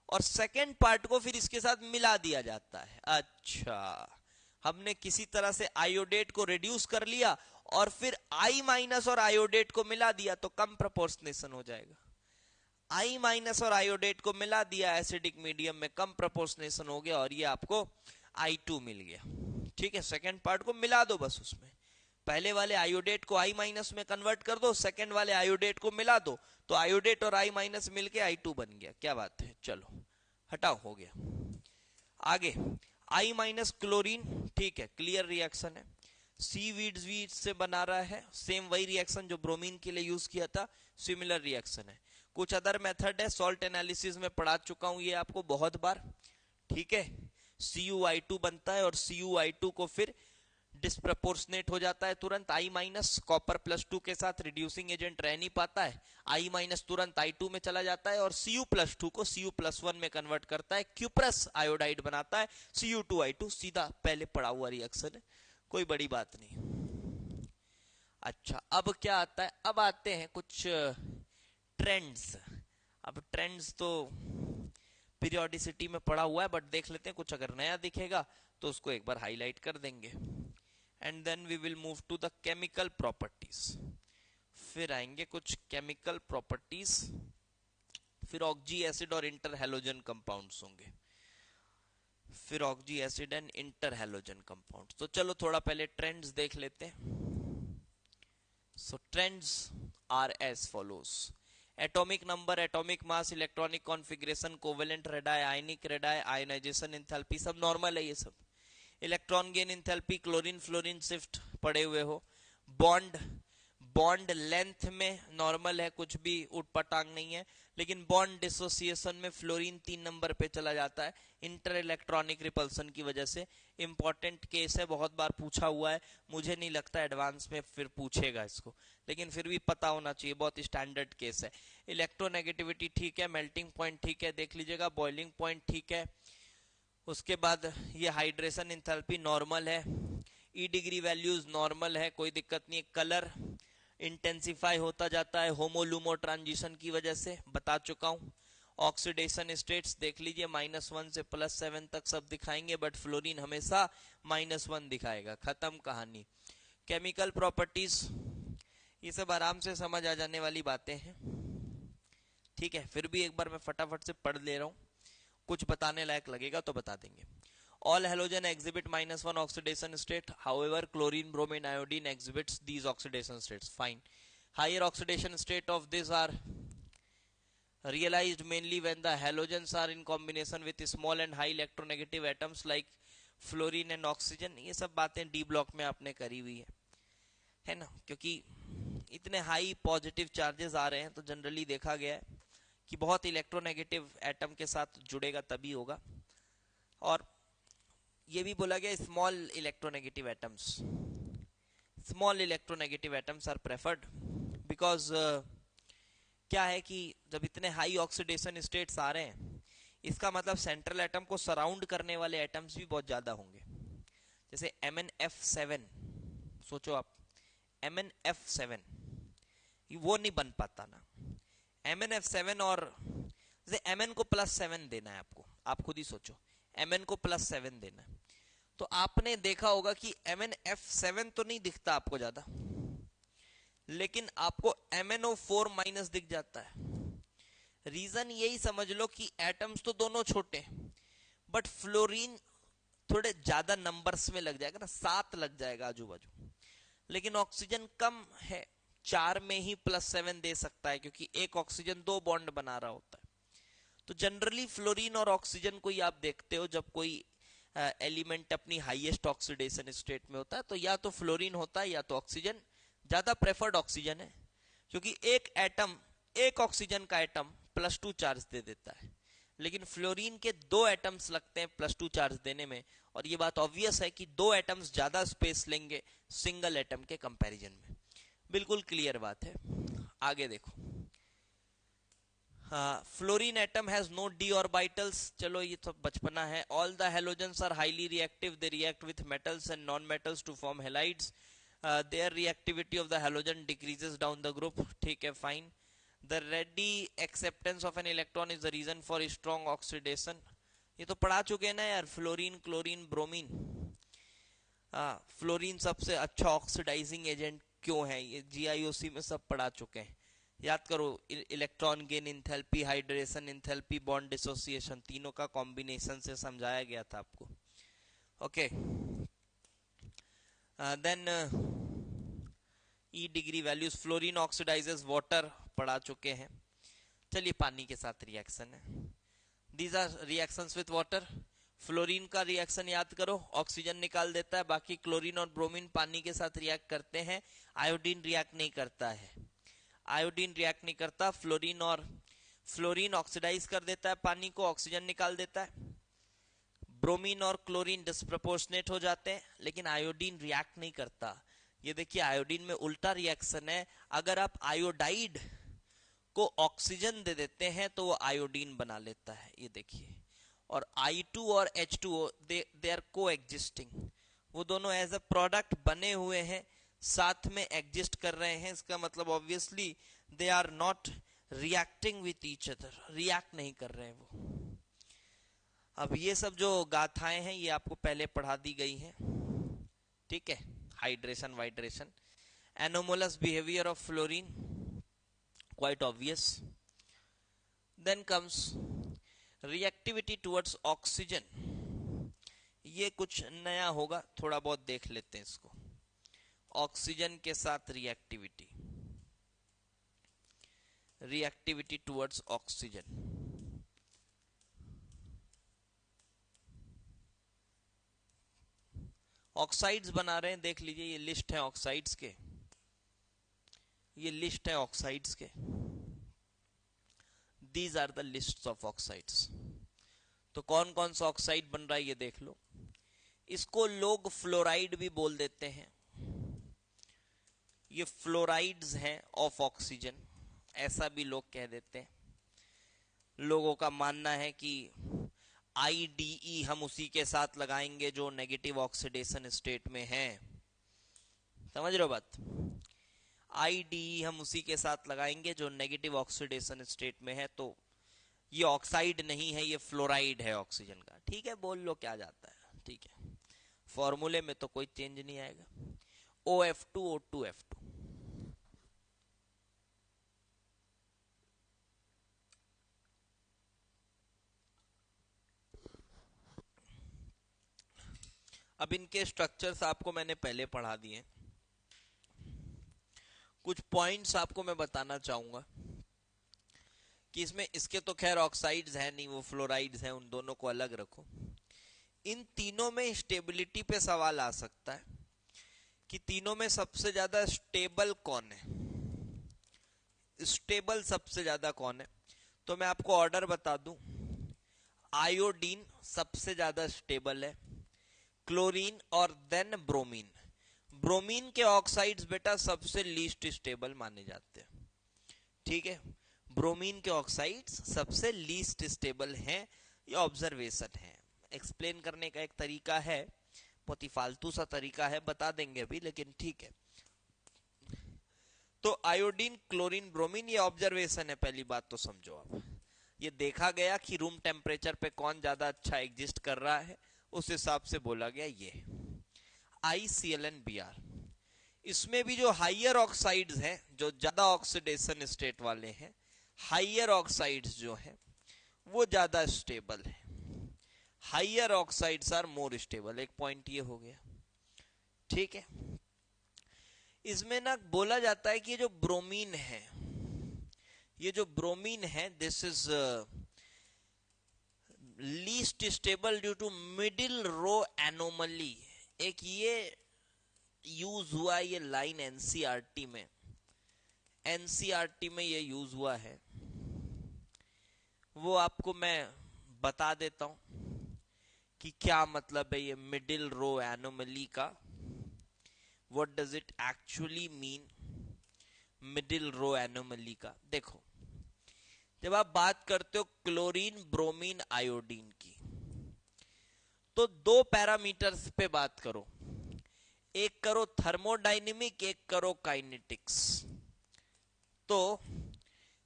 और सेकेंड पार्ट को फिर इसके साथ मिला दिया जाता है। अच्छा, हमने किसी तरह से आयोडेट को रिड्यूस कर लिया और फिर I माइनस और आयोडेट को मिला दिया, तो कम प्रोपोर्शनेशन हो जाएगा। I माइनस और आयोडेट को मिला दिया एसिडिक मीडियम में, कम प्रोपोर्शनेशन हो गया, और ये आपको I2 मिल गया। ठीक है, सेकेंड पार्ट को मिला दो बस उसमें, पहले वाले आयोडेट को I माइनस में कन्वर्ट कर दो, सेकेंड वाले आयोडेट को मिला दो, तो आयोडेट और I माइनस मिलके I2 बन गया। क्या बात है, चलो हटाओ, हो गया। आगे I माइनस क्लोरीन, ठीक है, क्लियर रिएक्शन है, सीवीड्स वीड से बना रहा है, सेम वही रिएक्शन जो ब्रोमीन के लिए यूज किया था, सिमिलर रिएक्शन है। कुछ अदर मेथड है, सॉल्ट एनालिसिस में पढ़ा चुका हूं ये आपको बहुत बार, ठीक है। CuI2 बनता है और CuI2 को फिर डिस्प्रपोर्शनेट हो जाता है तुरंत I माइनस, कॉपर प्लस 2 के साथ रिड्यूसिंग एजेंट रह नहीं पाता है, I माइनस तुरंत I2 में चला जाता है और Cu प्लस 2 को Cu प्लस 1 में कन्वर्ट करता है, क्यूप्रस आयोडाइड बनाता है, Cu2I2, सीधा पहले पढ़ा हुआ रिएक्शन है, कोई बड़ी बात नहीं। अच्छा, अब क्या आता है, अब आते हैं कुछ ट्रेंड्स। अब ट्रेंड्स तो पीरियोडिसिटी में पढ़ा हुआ है, बट देख लेते हैं, कुछ अगर नया दिखेगा तो उसको एक बार हाईलाइट कर देंगे। And then we will move to the chemical properties, फिर आएंगे कुछ केमिकल प्रॉपर्टीज, फिर ऑक्जी एसिड और इंटर हैलोजन कंपाउंड्स होंगे, फिर oxy acid and inter halogen compounds. तो चलो थोड़ा पहले ट्रेंड्स देख लेते हैं। So trends are as follows: atomic number, atomic mass, electronic configuration, covalent radii, ionic radii, ionisation enthalpy, सब नॉर्मल है ये सब। Electron gain enthalpy, chlorine fluorine shift पड़े हुए हो। बॉन्ड, बॉन्ड लेंथ में नॉर्मल है, कुछ भी उठपटांग नहीं है, लेकिन बॉन्ड डिसोसिएशन में फ्लोरीन 3 नंबर पे चला जाता है इंटर इलेक्ट्रॉनिक रिपल्सन की वजह से। इंपॉर्टेंट केस है, बहुत बार पूछा हुआ है, मुझे नहीं लगता एडवांस में फिर पूछेगा इसको, लेकिन फिर भी पता होना चाहिए, बहुत स्टैंडर्ड केस है। इलेक्ट्रोनेगेटिविटी ठीक है, मेल्टिंग पॉइंट ठीक है, देख लीजिएगा, बॉइलिंग पॉइंट ठीक है। उसके बाद ये हाइड्रेशन एंथैल्पी नॉर्मल है, ई डिग्री वैल्यूज नॉर्मल है, कोई दिक्कत नहीं है। कलर इंटेंसिफाई होता जाता है होमोलुमो ट्रांजिशन की वजह से, बता चुका हूं। ऑक्सीडेशन स्टेट्स देख लीजिए, -1 से +7 तक सब दिखाएंगे, बट फ्लोरीन हमेशा -1 दिखाएगा, खत्म कहानी। केमिकल प्रॉपर्टीज, ये सब आराम से समझ आ जाने वाली बातें हैं, ठीक है। फिर भी एक बार मैं फटाफट से पढ़ ले रहा हूं, कुछ बताने लायक लगेगा तो बता देंगे। All halogen exhibit -1 oxidation state. However, chlorine, bromine, iodine exhibits these oxidation states. Fine. Higher oxidation state of these are realized mainly when the halogens are in combination with small and high electronegative atoms like fluorine and oxygen. ये सब बातें D block में आपने करी हुई है ना, क्योंकि इतने हाई पॉजिटिव चार्जेस आ रहे हैं, तो जनरली देखा गया है कि बहुत इलेक्ट्रोनेगेटिव एटम के साथ जुड़ेगा तभी होगा। और ये भी बोला गया small electronegative atoms, small electronegative atoms are preferred because क्या है कि जब इतने हाई ऑक्सीडेशन स्टेट्स आ रहे हैं, इसका मतलब सेंट्रल एटम को सराउंड करने वाले एटम्स भी बहुत ज्यादा होंगे। जैसे MnF7, सोचो आप, MnF7 वो नहीं बन पाता ना, MnF7, और जैसे Mn को +7 देना है आपको, आप खुद ही सोचो, Mn को +7 देना है, तो आपने देखा होगा कि MnF7 तो नहीं दिखता आपको ज्यादा, लेकिन आपको MnO4- दिख जाता है। रीजन यही समझ लो कि एटम्स तो दोनों छोटे, बट फ्लोरीन थोड़े ज्यादा नंबर्स में लग जाएगा ना, 7 लग जाएगा आजू बाजू, लेकिन ऑक्सीजन कम है, 4 में ही +7 दे सकता है, क्योंकि एक ऑक्सीजन 2 बॉन्ड बना रहा होता है। तो जनरली फ्लोरीन और ऑक्सीजन को ही आप देखते हो, जब कोई एलिमेंट अपनी हाईएस्ट ऑक्सीडेशन स्टेट में होता है, तो या तो फ्लोरीन होता है या तो ऑक्सीजन, ज्यादा प्रेफर्ड ऑक्सीजन है, क्योंकि एक एटम, एक ऑक्सीजन का एटम +2 चार्ज दे देता है, लेकिन फ्लोरीन के 2 एटम्स लगते हैं +2 चार्ज देने में, और ये बात ऑब्वियस है कि 2 एटम्स ज्यादा स्पेस लेंगे सिंगल एटम के कंपैरिजन में, बिल्कुल क्लियर बात है। आगे देखो, हाँ, fluorine atom has no d orbitals, चलो ये तो बचपना है। All the halogens are highly reactive, they react with metals and non metals to form halides, their reactivity of the halogen decreases down the group, ठीक है, fine. The ready acceptance of an electron is the reason for strong oxidation, ये तो पढ़ा चुके हैं ना यार, fluorine, chlorine, bromine. Fluorine सबसे अच्छा ऑक्सीडाइजिंग एजेंट क्यों है, ये जीआईओसी में सब पढ़ा चुके हैं, याद करो। Electron gain, enthalpy, hydration, enthalpy, bond dissociation, तीनों का कॉम्बिनेशन से समझाया गया था आपको। Okay, then E degree values, fluorine oxidises water, पढ़ा चुके हैं। चलिए पानी के साथ रिएक्शन है, these are reactions with water. फ्लोरीन का रिएक्शन याद करो, ऑक्सीजन निकाल देता है, बाकी क्लोरीन और ब्रोमीन पानी के साथ रिएक्ट करते हैं। आयोडीन रिएक्ट नहीं करता है, आयोडीन रिएक्ट नहीं करता। फ्लोरीन ऑक्सीडाइज कर देता है पानी को, ऑक्सीजन निकाल देता है। ब्रोमीन और क्लोरीन डिस्प्रपोर्शनेट हो जाते हैं, लेकिन आयोडीन रिएक्ट नहीं करता। ये देखिए आयोडीन में उल्टा रिएक्शन है, अगर आप आयोडाइड को ऑक्सीजन दे देते हैं तो वो आयोडीन बना लेता है, ये देखिए। और I2 और H2O दे आर को एग्जिस्टिंग, वो दोनों एज अ प्रोडक्ट बने हुए हैं, साथ में एग्जिस्ट कर रहे हैं, इसका मतलब obviously they are not reacting with each other, react नहीं कर रहे हैं वो। अब ये सब जो गाथाएं हैं ये आपको पहले पढ़ा दी गई हैं, ठीक है। हाइड्रेशन, वाइड्रेशन, anomalous behaviour of fluorine, quite obvious. Then comes reactivity towards oxygen, ये कुछ नया होगा, थोड़ा बहुत देख लेते हैं इसको। ऑक्सीजन के साथ reactivity, reactivity towards oxygen, oxides बना रहे हैं, देख लीजिए ये लिस्ट है ऑक्साइड्स के, ये लिस्ट है ऑक्साइड्स के, these are the list of oxides. तो कौन कौन सा ऑक्साइड बन रहा है ये देख लो। इसको लोग फ्लोराइड भी बोल देते हैं, ये फ्लोराइड्स हैं ऑफ ऑक्सीजन, ऐसा भी लोग कह देते हैं। लोगों का मानना है कि IDE हम उसी के साथ लगाएंगे जो नेगेटिव ऑक्सीडेशन स्टेट में है, समझ रहे हो बात। IDE हम उसी के साथ लगाएंगे जो नेगेटिव ऑक्सीडेशन स्टेट में है, तो ये ऑक्साइड नहीं है, ये फ्लोराइड है ऑक्सीजन का, ठीक है, बोल लो क्या जाता है, ठीक है। फॉर्मूले में तो कोई चेंज नहीं आएगा, OF2O2F2। अब इनके स्ट्रक्चर्स आपको मैंने पहले पढ़ा दिए, कुछ पॉइंट्स आपको मैं बताना चाहूंगा कि इसमें, इसके तो खैर ऑक्साइड्स हैं नहीं, वो फ्लोराइड्स हैं, उन दोनों को अलग रखो। इन तीनों में स्टेबिलिटी पे सवाल आ सकता है कि तीनों में सबसे ज्यादा स्टेबल कौन है, स्टेबल सबसे ज्यादा कौन है। तो मैं आपको ऑर्डर बता दूं, आयोडीन सबसे ज्यादा स्टेबल है, क्लोरीन और देन ब्रोमीन। ब्रोमीन के ऑक्साइड्स बेटा सबसे लीस्ट स्टेबल माने जाते हैं, ठीक है। ब्रोमीन के ऑक्साइड्स सबसे लीस्ट स्टेबल हैं, ये ऑब्जर्वेशन है, एक्सप्लेन करने का एक तरीका है, बहुत ही फालतू सा तरीका है, बता देंगे अभी, लेकिन ठीक है। तो आयोडीन, क्लोरीन, ब्रोमीन, ये ऑब्जर्वेशन है, पहली बात तो समझो आप। ये देखा गया कि रूम टेम्परेचर पे कौन ज्यादा अच्छा एग्जिस्ट कर रहा है, उस हिसाब से बोला गया ये IClNBr। इसमें भी जो हाइयर ऑक्साइड्स हैं, जो ज्यादा ऑक्सीडेशन स्टेट वाले हैं, हाइयर ऑक्साइड्स जो हैं वो ज्यादा स्टेबल है, higher oxides are more stable, एक पॉइंट ये हो गया, ठीक है। इसमें ना बोला जाता है कि ये जो ब्रोमीन है, ये जो ब्रोमीन है, this is least stable due to middle row anomaly. एक ये यूज हुआ, ये लाइन एनसीईआरटी में, एनसीईआरटी में ये यूज हुआ है, वो आपको मैं बता देता हूं कि क्या मतलब है ये मिडिल रो एनोमली का, what does it actually mean middle row anomaly का। देखो जब आप बात करते हो क्लोरीन ब्रोमीन आयोडीन की, तो दो पैरामीटर्स पे बात करो, एक करो थर्मोडायनेमिक, एक करो काइनेटिक्स। तो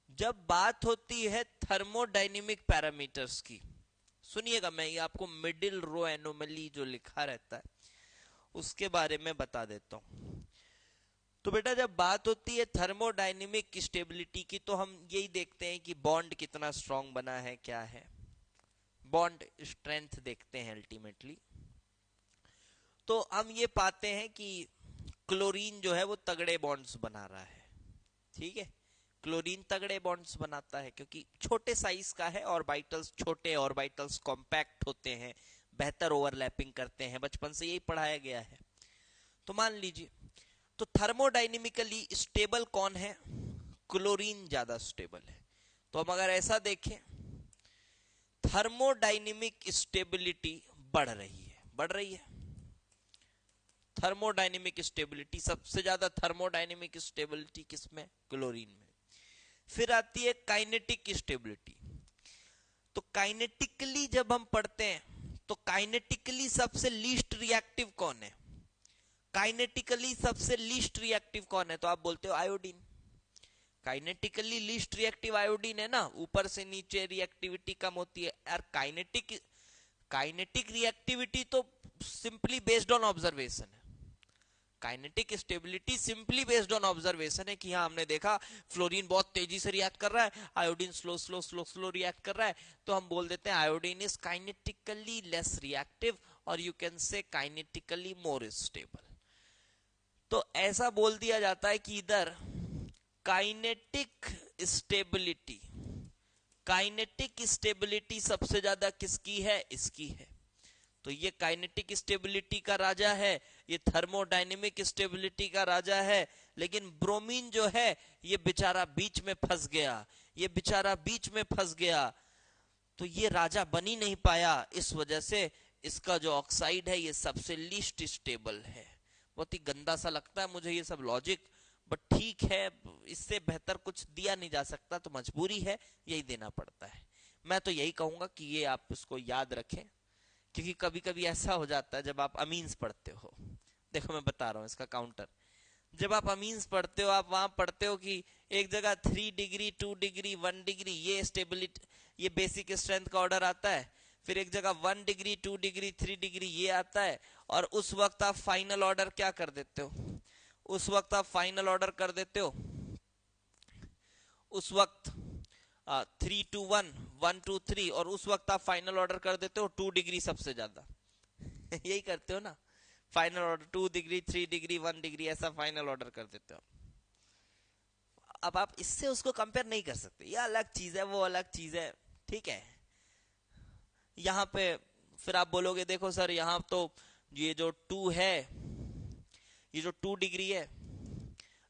जब बात होती है थर्मोडायनेमिक पैरामीटर्स की, सुनिएगा, मैं ये आपको मिडिल रो एनोमली जो लिखा रहता है उसके बारे में बता देता हूं। तो बेटा जब बात होती है थर्मोडायनेमिक स्टेबिलिटी की, तो हम यही देखते हैं कि बॉन्ड कितना स्ट्रांग बना है, क्या है, बॉन्ड स्ट्रेंथ देखते हैं अल्टीमेटली। तो हम ये पाते हैं कि क्लोरीन जो है वो तगड़े बॉन्ड्स बना रहा है, ठीक है, क्लोरीन तगड़े बॉन्ड्स बनाता है क्योंकि छोटे साइज का है, ऑर्बिटल्स छोटे, ऑर्बिटल्स कॉम्पैक्ट होते हैं, बेहतर ओवरलैपिंग करते हैं, बचपन से यही पढ़ाया गया है। तो मान लीजिए, तो थर्मोडायनेमिकली स्टेबल कौन है, क्लोरीन ज्यादा स्टेबल है। तो हम अगर ऐसा देखें, थर्मोडायनेमिक स्टेबिलिटी बढ़ रही है, बढ़ रही है, थर्मोडायनेमिक स्टेबिलिटी सबसे ज्यादा, थर्मोडायनेमिक स्टेबिलिटी किसमें, क्लोरीन में। फिर आती है काइनेटिक स्टेबिलिटी। तो काइनेटिकली जब हम पढ़ते हैं, तो काइनेटिकली सबसे लीस्ट रिएक्टिव कौन है, काइनेटिकली सबसे लीस्ट रिएक्टिव कौन है, तो आप बोलते हो iodine. Kinetically least reactive iodine है ना, ऊपर से नीचे रिएक्टिविटी कम होती है यार। काइनेटिक रिएक्टिविटी तो सिंपली बेस्ड ऑन ऑब्जर्वेशन है, kinetic stability simply based on observation है कि हाँ हमने देखा फ्लोरीन बहुत तेजी से रिएक्ट कर रहा है, iodine slow slow slow slow react कर रहा है, तो हम बोल देते हैं iodine is kinetically less reactive, और you can say kinetically more stable. तो ऐसा बोल दिया जाता है कि इधर काइनेटिक स्टेबिलिटी, काइनेटिक स्टेबिलिटी सबसे ज्यादा किसकी है, इसकी है। तो ये काइनेटिक स्टेबिलिटी का राजा है, ये थर्मोडायनेमिक स्टेबिलिटी का राजा है। लेकिन ब्रोमीन जो है ये बेचारा बीच में फंस गया, ये बेचारा बीच में फंस गया, तो ये राजा बन ही नहीं पाया। इस वजह से इसका जो ऑक्साइड है ये सबसे लीस्ट स्टेबल है। बहुत ही गंदा सा लगता है मुझे ये सब लॉजिक, बट ठीक है, इससे बेहतर कुछ दिया नहीं जा सकता, तो मजबूरी है, यही देना पड़ता है। मैं तो यही कहूंगा कि ये आप इसको याद रखें, क्योंकि कभी कभी ऐसा हो जाता है जब आप अमीन्स पढ़ते हो, देखो मैं बता रहा हूं इसका काउंटर, जब आप अमीन्स पढ़ते हो, आप वहां पढ़ते हो कि एक जगह 3 डिग्री 2 डिग्री 1 डिग्री ये स्टेबिलिटी, ये बेसिक स्ट्रेंथ का ऑर्डर आता है, फिर एक जगह 1 डिग्री 2 डिग्री 3 डिग्री ये आता है, और उस वक्त आप फाइनल ऑर्डर क्या कर देते हो, उस वक्त आप फाइनल ऑर्डर कर देते हो, उस वक्त 3 2 1 1 2 3, और उस वक्त आप फाइनल ऑर्डर कर देते हो 2 डिग्री सबसे ज्यादा यही करते हो ना, final order 2 degree 3 degree 1 degree ऐसा फाइनल ऑर्डर कर देते हो। अब आप इससे उसको कंपेयर नहीं कर सकते, ये अलग चीज है, वो अलग चीज है, ठीक है। यहां पे फिर आप बोलोगे देखो सर यहां तो ये जो 2 है, ये जो 2 डिग्री है,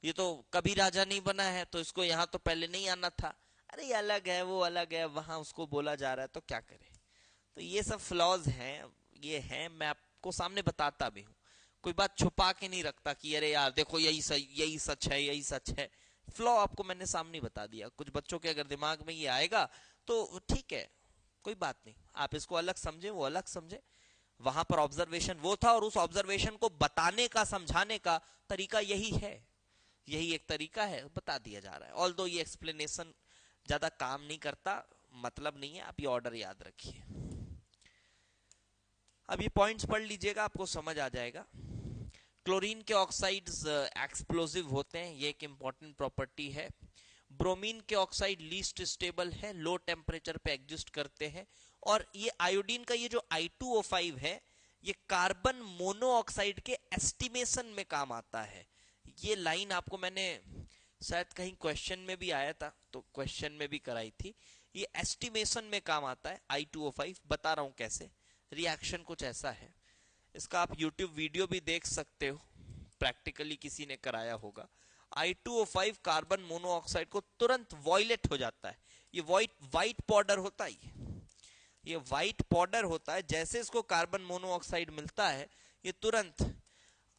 ये तो कभी राजा नहीं बना है, तो इसको यहां तो पहले नहीं आना था। अरे ये अलग है, वो अलग है, वहां उसको बोला जा रहा है, तो क्या करे। तो ये सब फ्लॉज हैं, ये हैं, मैं आपको सामने बताता भी हूं, कोई बात छुपा के नहीं रखता कि अरे यार देखो यही सही, यही सच है, यही सच है। फ्लॉ आपको मैंने सामने बता दिया। कुछ बच्चों के अगर दिमाग में ये आएगा तो ठीक है, कोई बात नहीं, आप इसको अलग समझे, वो अलग समझे। वहां पर ऑब्जर्वेशन वो था, और उस ऑब्जर्वेशन को बताने का, समझाने का तरीका यही है, यही एक तरीका है, बता दिया जा रहा है। ऑल्दो ये एक्सप्लेनेशन ज्यादा काम नहीं करता, मतलब नहीं है, आप ये ऑर्डर याद रखिए। अब ये पॉइंट्स पढ़ लीजिएगा, आपको समझ आ जाएगा। क्लोरीन के ऑक्साइड्स एक्सप्लोसिव होते हैं, ये एक इंपॉर्टेंट प्रॉपर्टी है। ब्रोमीन के ऑक्साइड लीस्ट स्टेबल है, लो टेम्परेचर पे एग्जिस्ट करते हैं। और ये आयोडीन का ये जो I2O5 है, ये कार्बन मोनोऑक्साइड के एस्टिमेशन में काम आता है। ये लाइन आपको मैंने शायद कहीं क्वेश्चन में भी आया था, तो क्वेश्चन में भी कराई थी। ये एस्टिमेशन में काम आता है I2O5, बता रहा हूं कैसे। रिएक्शन कुछ ऐसा है, इसका आप YouTube वीडियो भी देख सकते हो, प्रैक्टिकली किसी ने कराया होगा। I2O5 कार्बन मोनोऑक्साइड को तुरंत वॉयलेट हो जाता है, ये व्हाइट पाउडर होता है, ये व्हाइट पाउडर होता है। जैसे इसको कार्बन मोनोऑक्साइड मिलता है, ये तुरंत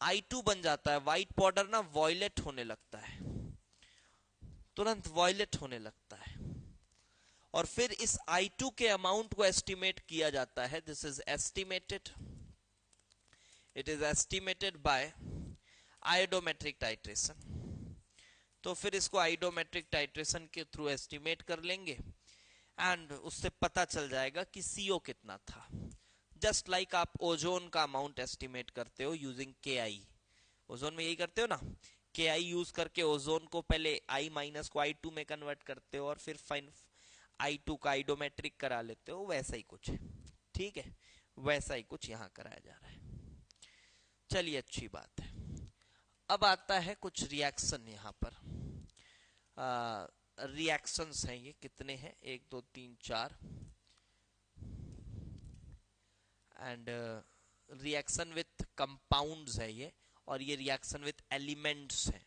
I2 बन जाता है, व्हाइट पाउडर ना वॉयलेट होने लगता है, तुरंत वॉयलेट होने लगता है। और फिर इस I2 के अमाउंट को एस्टिमेट किया जाता है. This is estimated, it is estimated by आयोडोमेट्रिक titration. तो फिर इसको आयोडोमेट्रिक टाइट्रेशन के थ्रू एस्टिमेट कर लेंगे एंड उससे पता चल जाएगा कि CO कितना था. जस्ट लाइक आप ओजोन का अमाउंट एस्टिमेट करते हो यूजिंग KI. ओजोन में यही करते हो ना, KI यूज करके ओजोन को पहले I माइनस को I2 में कन्वर्ट करते हो और फिर फाइन I2 का आइडोमेट्रिक करा लेते हो. वैसा ही कुछ है, ठीक है, वैसा ही कुछ यहाँ कराया जा रहा है. चलिए अच्छी बात है. अब आता है कुछ रिएक्शन. यहाँ पर रिएक्शंस हैं. ये कितने हैं, 1 2 3 4 एंड रिएक्शन विथ कंपाउंड्स है ये, और ये रिएक्शन विथ एलिमेंट्स है.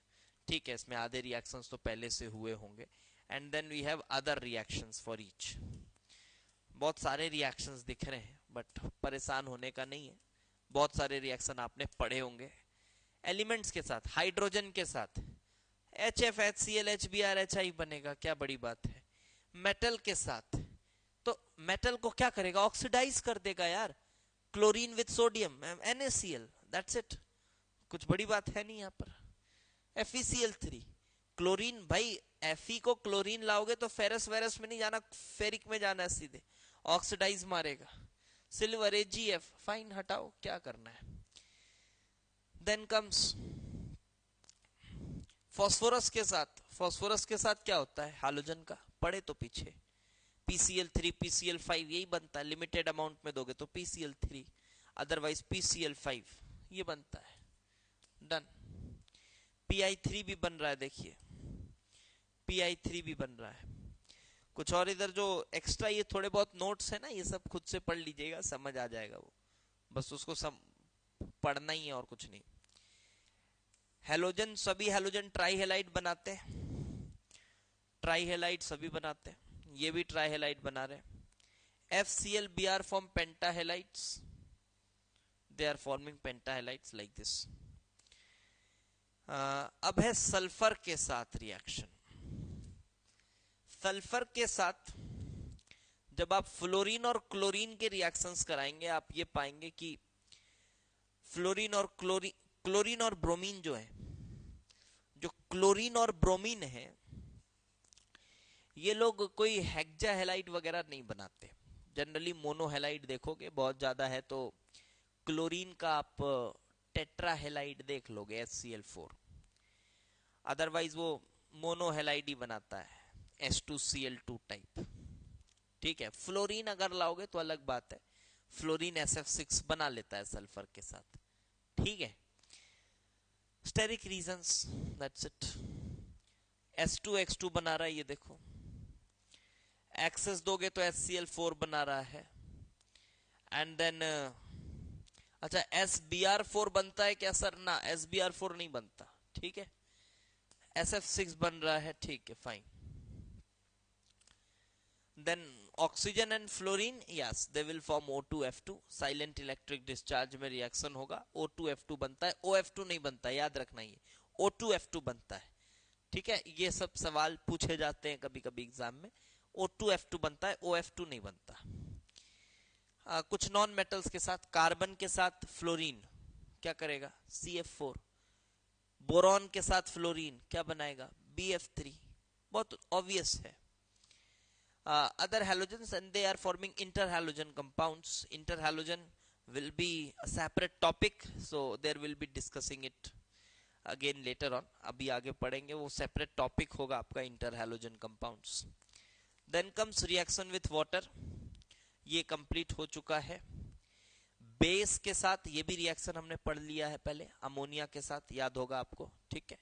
ठीक है, इसमें आधे रिएक्शंस तो पहले से हुए होंगे. And then we have other reactions for each. बहुत सारे रिएक्शंस दिख रहे हैं बट परेशान होने का नहीं है. बहुत सारे रिएक्शन आपने पढ़े होंगे. एलिमेंट्स के साथ, हाइड्रोजन के साथ HF HCl HBr HI बनेगा, क्या बड़ी बात है. मेटल के साथ, तो मेटल को क्या करेगा, ऑक्सीडाइज कर देगा यार. Chlorine with sodium NaCl, that's it. कुछ बड़ी बात है नहीं यहाँ पर. FeCl3, क्लोरीन, भाई Fe को क्लोरीन लाओगे तो फेरस वेरस में नहीं जाना, फेरिक में जाना है सीधे, ऑक्सीडाइज मारेगा. सिल्वर AgF, फाइन, हटाओ, क्या करना है. देन कम्स फास्फोरस के साथ. फास्फोरस के साथ क्या होता है, हैलोजन का, पढ़े तो पीछे. PCl3 PCl5 यही बनता है. लिमिटेड अमाउंट में दोगे तो PCl3, अदरवाइज PCl5 ये बनता है. डन. Pi3 भी बन रहा है, देखिए Pi3 भी बन रहा है. कुछ और इधर जो एक्स्ट्रा ये थोड़े बहुत नोट्स है ना, ये सब खुद से पढ़ लीजिएगा, समझ आ जाएगा वो. बस उसको पढ़ना ही है और कुछ नहीं. हैलोजन, सभी हैलोजन ट्राईहेलाइड बनाते हैं. ट्राईहेलाइड सभी बनाते हैं. ये भी ट्राईहेलाइड बना रहे हैं. FCl Br form pentahalides. They are forming pentahalides like this. अब है सल्फर के साथ रिएक्शन. सल्फर के साथ जब आप फ्लोरीन और क्लोरीन के रिएक्शंस कराएंगे, आप ये पाएंगे कि फ्लोरीन और क्लोरीन और ब्रोमीन जो है, जो क्लोरीन और ब्रोमीन है, ये लोग कोई हेक्साहेलाइड वगैरह नहीं बनाते. जनरली मोनोहेलाइड देखोगे, बहुत ज्यादा है तो क्लोरीन का आप टेट्राहेलाइड देख लोगे, HCl4. अदरवाइज वो मोनोहेलाइड ही बनाता है, H2Cl2 टाइप. ठीक है, फ्लोरीन अगर लाओगे तो अलग बात है. फ्लोरीन SF6 बना लेता है सल्फर के साथ. ठीक है, steric reasons, that's it. H2X2 बना रहा है, ये देखो. एक्सेस दोगे तो HCl4 बना रहा है. एंड देन अच्छा, SBr4 बनता है क्या सर? ना, SBr4 नहीं बनता. ठीक है, SF6 बन रहा है. ठीक है, fine. Then oxygen and fluorine, yes, they will form O2F2. Silent electric discharge में रिएक्शन होगा, O2F2 बनता है. OF2 नहीं बनता, याद रखना, ये O2F2 बनता है. ठीक है, ये सब सवाल पूछे जाते हैं कभी कभी एग्जाम में. O2F2 बनता है, OF2 नहीं बनता. कुछ नॉन मेटल्स के साथ, कार्बन के साथ फ्लोरीन क्या करेगा, CF4. बोरॉन के साथ फ्लोरीन क्या बनाएगा, BF3. बहुत ऑब्वियस है. Other halogens, and they are forming interhalogen compounds. Interhalogen will be a separate topic, so there will be discussing it again later on. अभी आगे पढ़ेंगे, वो separate topic होगा आपका interhalogen compounds. Then comes reaction with water. ये complete हो चुका है. बेस के साथ ये भी रिएक्शन हमने पढ़ लिया है पहले, अमोनिया के साथ, याद होगा आपको. ठीक है,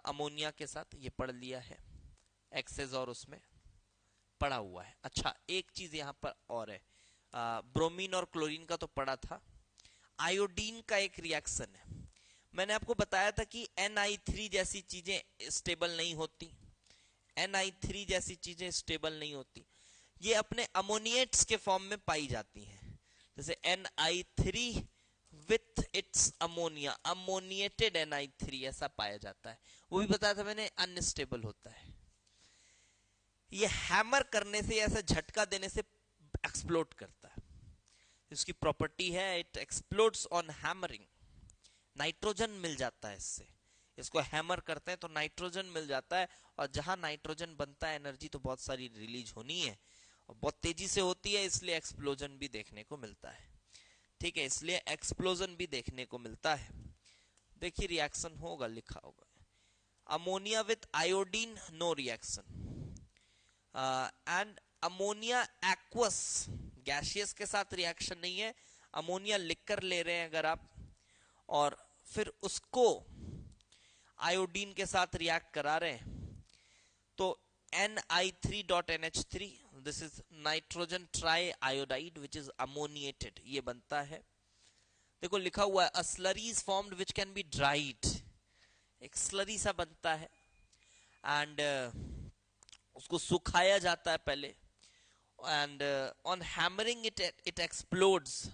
अमोनिया के साथ ये पढ़ लिया है, एक्सेस और उसमें पढ़ा हुआ है. अच्छा, एक चीज यहां पर और है, ब्रोमीन और क्लोरीन का तो पढ़ा था. आयोडीन का एक रिएक्शन है. मैंने आपको बताया था कि Ni3 जैसी चीजें स्टेबल नहीं होती. Ni3 जैसी चीजें स्टेबल नहीं होती, ये अपने अमोनिएट्स के फॉर्म में पाई जाती हैं. जैसे Ni3 with its ammonia, ammoniated Ni3 ऐसा पाया जाता है. वो भी बताया था मैंने, अनस्टेबल होता है. ये हैमर करने से, ऐसा झटका देने से एक्सप्लोड करता है। इसकी प्रॉपर्टी है it explodes on hammering. Nitrogen मिल जाता है इससे, इसको हैमर करते हैं तो नाइट्रोजन मिल जाता है, और जहां नाइट्रोजन बनता है एनर्जी तो बहुत सारी रिलीज होनी है और बहुत तेजी से होती है, इसलिए एक्सप्लोजन भी देखने को मिलता है। ठीक है, इसलिए एक्सप्लोजन भी देखने को मिलता है। देखिए रिएक्शन होगा, लिखा होगा ammonia with iodine no reaction, and ammonia aqueous gaseous के साथ रिएक्शन नहीं है। अमोनिया लिखकर ले रहे हैं अगर आप, और फिर उसको आयोडीन के साथ रिएक्ट करा रहे हैं, तो Ni3.NH3, this is nitrogen triiodide which is ammoniated, ये बनता है। देखो लिखा हुआ है a slurry is formed which can be dried, एक स्लरी सा बनता है, एंड उसको सुखाया जाता है पहले, and on hammering it explodes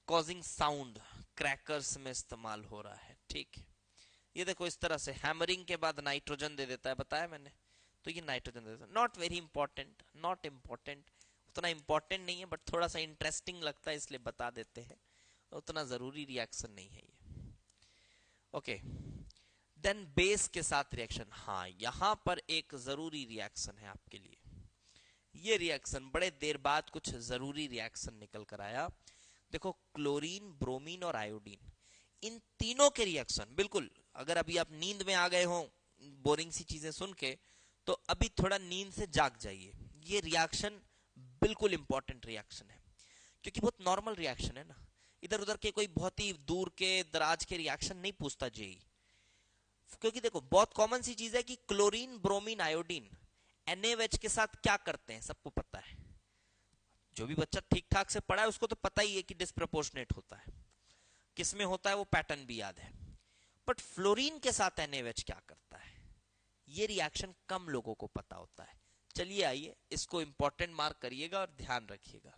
causing sound, crackers में इस्तेमाल हो रहा है। ठीक है, ये देखो इस तरह से हैमरिंग के बाद नाइट्रोजन दे देता है, बताया मैंने, तो ये नाइट्रोजन दे देता है। Not very important, not important, उतना इंपॉर्टेंट नहीं है, बट थोड़ा सा इंटरेस्टिंग लगता है इसलिए बता देते हैं, उतना जरूरी रिएक्शन नहीं है ये। ओके, देन बेस के साथ रिएक्शन, हाँ यहां पर एक जरूरी रिएक्शन है आपके लिए। ये रिएक्शन बड़े देर बाद कुछ जरूरी रिएक्शन निकल कर आया। देखो क्लोरीन, ब्रोमीन और आयोडीन, इन तीनों के रिएक्शन, बिल्कुल अगर अभी आप नींद में आ गए हो बोरिंग सी चीजें सुन के, तो अभी थोड़ा नींद से जाग जाइए। ये रिएक्शन बिल्कुल इंपॉर्टेंट रिएक्शन है, क्योंकि बहुत नॉर्मल रिएक्शन है ना, इधर उधर के कोई बहुत ही दूर के दराज के रिएक्शन नहीं पूछता जेई। क्योंकि देखो बहुत कॉमन सी चीज है कि क्लोरीन, ब्रोमीन, आयोडीन NaOH के साथ क्या करते हैं सबको पता है। जो भी बच्चा ठीक ठाक से पढ़ा है उसको तो पता ही है कि डिस्प्रपोर्शनेट होता है, किसमें होता है वो पैटर्न भी याद है। बट फ्लोरीन के साथ NaOH क्या करता है, ये रिएक्शन कम लोगों को पता होता है। चलिए आइए इसको इंपॉर्टेंट मार्क करिएगा और ध्यान रखिएगा।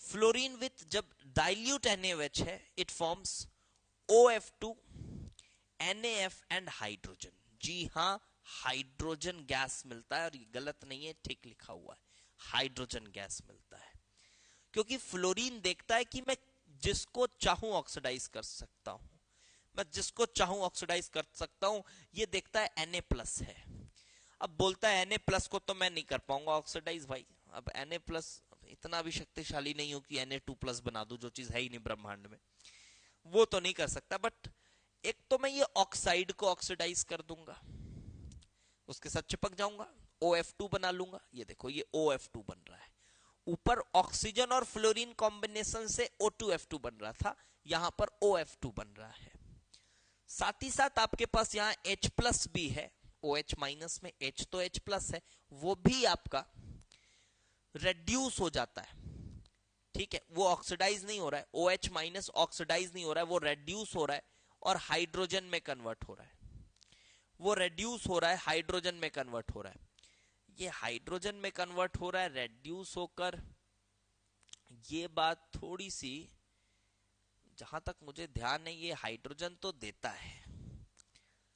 फ्लोरीन विथ जब डाइल्यूट NaOH है, it forms OF2, NaF and hydrogen. जी हाँ, हाइड्रोजन गैस मिलता है, और ये गलत नहीं है, ठीक लिखा हुआ है, हाइड्रोजन गैस मिलता है। क्योंकि फ्लोरीन देखता है कि मैं जिसको चाहूं ऑक्सीडाइज कर सकता हूं, मैं जिसको चाहूं ऑक्सीडाइज कर सकता हूं, ये देखता है Na+ है। अब बोलता है Na+ को तो मैं नहीं कर पाऊंगा ऑक्सीडाइज भाई, अब Na+ इतना भी शक्तिशाली नहीं हो कि Na2+ बना दूं, जो चीज है ही नहीं ब्रह्मांड में, वो तो नहीं कर सकता। बट एक तो मैं ये ऑक्साइड को ऑक्सीडाइज कर दूंगा, उसके साथ चिपक जाऊंगा, OF2 बना लूंगा। ये देखो ये OF2 बन रहा है, ऊपर ऑक्सीजन और फ्लोरीन कॉम्बिनेशन से O2F2 बन रहा था, यहां पर OF2 बन रहा है। साथ ही साथ आपके पास यहाँ H+ भी है, OH- में H तो H+ है, वो भी आपका रेड्यूस हो जाता है। ठीक है, वो ऑक्सीडाइज नहीं हो रहा है, OH- ऑक्सीडाइज नहीं हो रहा है, वो रेड्यूस हो रहा है और हाइड्रोजन में कन्वर्ट हो रहा है, वो रेड्यूस हो रहा है, हाइड्रोजन में कन्वर्ट हो रहा है। ये हाइड्रोजन में कन्वर्ट हो रहा है रेड्यूस होकर, ये बात थोड़ी सी, जहां तक मुझे ध्यान है, ये हाइड्रोजन तो देता है,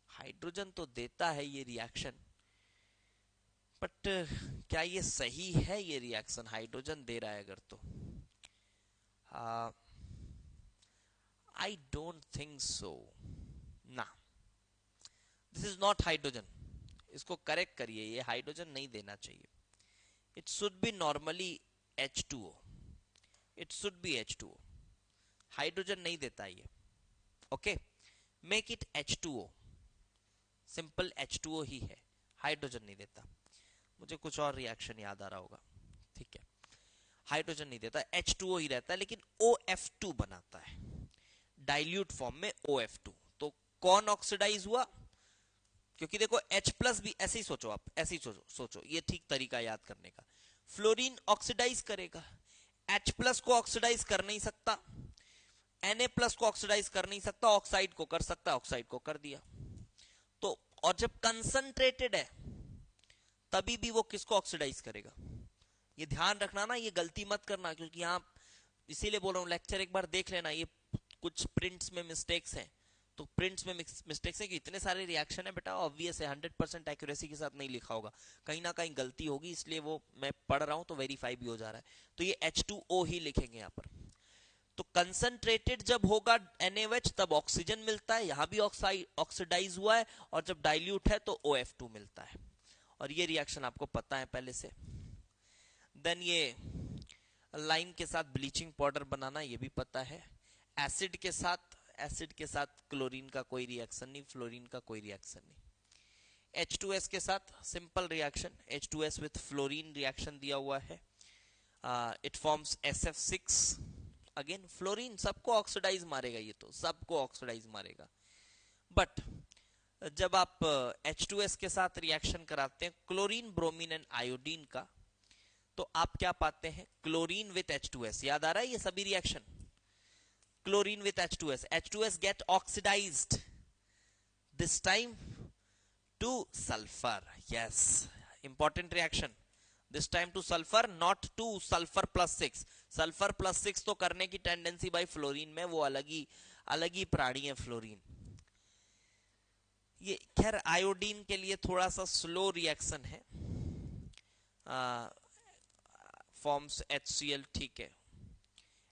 हाइड्रोजन तो देता है ये रिएक्शन, बट क्या ये सही है? ये रिएक्शन हाइड्रोजन दे रहा है अगर तो आई डोंट थिंक सो ना, दिस इज नॉट हाइड्रोजन। इसको करेक्ट करिए, ये हाइड्रोजन नहीं देना चाहिए। It should be normally H2O, it should be H2O, hydrogen नहीं देता ये। Okay, make it H2O, simple H2O ही है, हाइड्रोजन नहीं देता। मुझे कुछ और रिएक्शन याद आ रहा होगा, ठीक है, हाइड्रोजन नहीं देता, H2O ही रहता है, लेकिन OF2 बनाता है डाइल्यूट फॉर्म में OF2। तो कौन ऑक्सीडाइज हुआ? क्योंकि देखो H+ भी ऐसे ही सोचो, आप ऐसे ही सोचो, ये ठीक तरीका याद करने का। फ्लोरीन ऑक्सीडाइज करेगा, H+ को ऑक्सीडाइज कर नहीं सकता, Na+ को ऑक्सीडाइज कर नहीं सकता, ऑक्साइड को कर सकता, ऑक्साइड को कर दिया। तो और जब कंसंट्रेटेड है तभी भी वो किसको ऑक्सीडाइज करेगा? ये ध्यान रखना ना, ये गलती मत करना, क्योंकि यहाँ इसीलिए बोल रहा हूँ लेक्चर एक बार देख लेना, ये कुछ प्रिंट्स में मिस्टेक्स हैं, तो प्रिंट्स में मिस्टेक्स है कि इतने सारे रिएक्शन है बेटा, ऑब्वियस है 100% एक्यूरेसी के साथ नहीं लिखा होगा, कहीं ना कहीं गलती होगी, इसलिए वो मैं पढ़ रहा हूं तो वेरीफाई भी हो जा रहा है। तो ये H2O ही लिखेंगे यहाँ पर। तो कंसंट्रेटेड जब होगा NaOH तब ऑक्सीजन मिलता है, यहां भी ऑक्सीडाइज हुआ है, और जब डाइल्यूट है तो OF2 मिलता है, और ये रिएक्शन आपको पता है पहले से। देन ये लाइम के साथ ब्लीचिंग पाउडर बनाना, ये भी पता है। एसिड के साथ क्लोरीन का कोई रिएक्शन नहीं, फ्लोरीन का कोई रिएक्शन नहीं। H2S के साथ simple reaction, H2S with fluorine reaction दिया हुआ है, it forms SF6। Again fluorine सबको ऑक्सीडाइज मारेगा, ये तो सबको ऑक्सीडाइज मारेगा। बट जब आप H2S के साथ रिएक्शन कराते हैं क्लोरीन, ब्रोमीन एंड आयोडीन का, तो आप क्या पाते हैं, क्लोरीन विथ H2S, याद आ रहा है ये सभी reaction, chlorine with H2S, H2S get oxidized this time to sulfur, yes, important reaction, this time to sulfur, not to sulfur plus 6। Sulphur plus 6 तो करने की टेंडेंसी भाई फ्लोरीन में, वो अलग ही प्राणी है फ्लोरीन। ये खैर आयोडीन के लिए थोड़ा सा स्लो रिएक्शन है, फॉर्म्स HCl, ठीक है,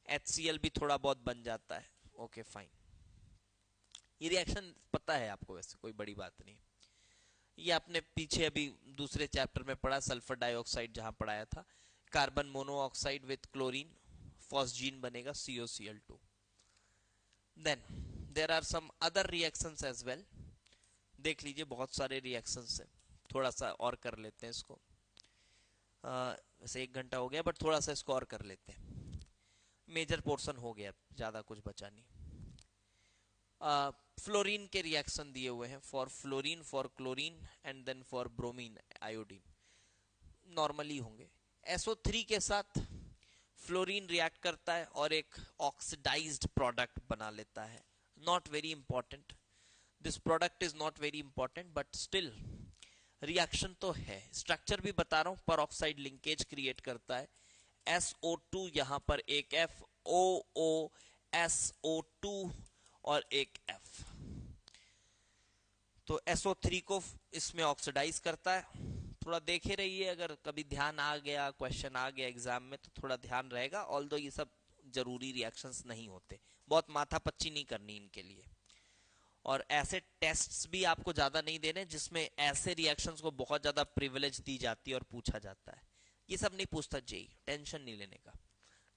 HCl भी थोड़ा बहुत बन जाता है, ओके फाइन। ये रिएक्शन पता है आपको, वैसे कोई बड़ी बात नहीं। ये आपने पीछे अभी दूसरे चैप्टर में पढ़ा, सल्फर डाइऑक्साइड जहां पढ़ाया था, carbon monoxide with chlorine, phosgene बनेगा COCl2। Then there are some other reactions as well, देख लीजिए बहुत सारे रिएक्शंस है, थोड़ा सा और कर लेते हैं इसको, वैसे 1 घंटा हो गया बट थोड़ा सा इसको और कर लेते हैं, मेजर पोर्शन हो गया, ज्यादा कुछ बचा नहीं। फ्लोरीन के रिएक्शन दिए हुए हैं, for fluorine, for chlorine and then for bromine iodine, normally होंगे। SO3 के साथ फ्लोरीन रिएक्ट करता है और एक ऑक्सीडाइज्ड प्रोडक्ट बना लेता है, not very important, this product is not very important but still reaction तो है। स्ट्रक्चर भी बता रहा हूं, पर ऑक्साइड लिंकेज क्रिएट करता है, SO2 यहां पर एक F, OO SO2 और एक F, तो SO3 को इसमें ऑक्सीडाइज करता है। थोड़ा देखे रहिए, अगर कभी ध्यान आ गया, क्वेश्चन आ गया एग्जाम में तो थोड़ा ध्यान रहेगा, ऑल्दो ये सब जरूरी रिएक्शंस नहीं होते, बहुत माथापच्ची नहीं करनी इनके लिए। और ऐसे टेस्ट्स भी आपको ज्यादा नहीं देने जिसमें ऐसे रिएक्शंस को बहुत ज्यादा प्रिविलेज दी जाती है और पूछा जाता है, ये सब नहीं पूछता जेई, टेंशन नहीं लेने का,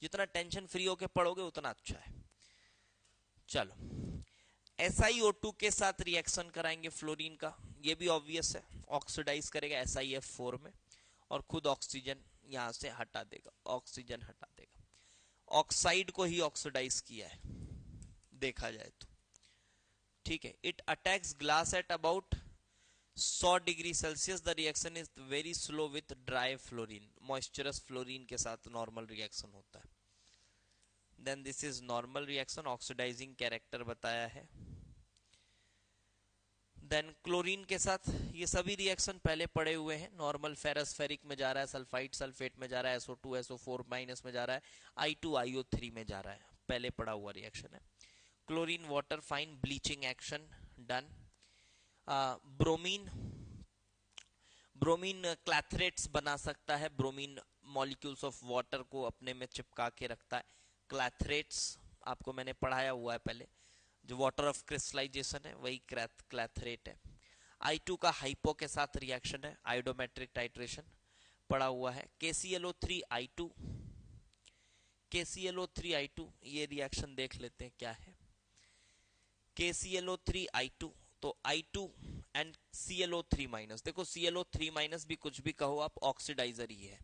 जितना टेंशन फ्री होके पढ़ोगे उतना अच्छा है। चलो SiO2 के साथ रिएक्शन कराएंगे फ्लोरीन का, ये भी ऑब्वियस है, ऑक्सीडाइज करेगा SiF4 में और खुद ऑक्सीजन यहां से हटा देगा, ऑक्सीजन हटा देगा, ऑक्साइड को ही ऑक्सीडाइज किया है देखा जाए तो, ठीक है। It attacks glass at about 100 degree Celsius, the reaction is very slow with dry fluorine, moisturous fluorine के साथ नॉर्मल रिएक्शन होता है। Then this is normal reaction, oxidising character बताया है। देन क्लोरीन के साथ ये सभी रिएक्शन पहले पड़े हुए हैं, नॉर्मल फेरस फेरिक में जा रहा है, सल्फाइड सल्फेट में जा रहा है, SO2 SO4 माइनस में जा रहा है, I2 IO3 में जा रहा है, पहले पड़ा हुआ रिएक्शन है। Chlorine water fine bleaching action done. Bromine clathrates बना सकता है, ब्रोमीन मॉलिक्यूल्स ऑफ वाटर को अपने में चिपका के रखता है, क्लैथरेट्स आपको मैंने पढ़ाया हुआ है पहले, जो वाटर ऑफ क्रिस्टलाइजेशन है वही क्लैथरेट है। I2 का हाइपो के साथ रिएक्शन है, आयोडोमेट्रिक टाइट्रेशन पड़ा हुआ है। KClO3 I2, KClO3 I2, ये रिएक्शन देख लेते हैं क्या है। KClO3 I2, तो I2 एंड ClO3 माइनस, देखो ClO3 माइनस भी कुछ भी कहो आप, ऑक्सीडाइजर ही है,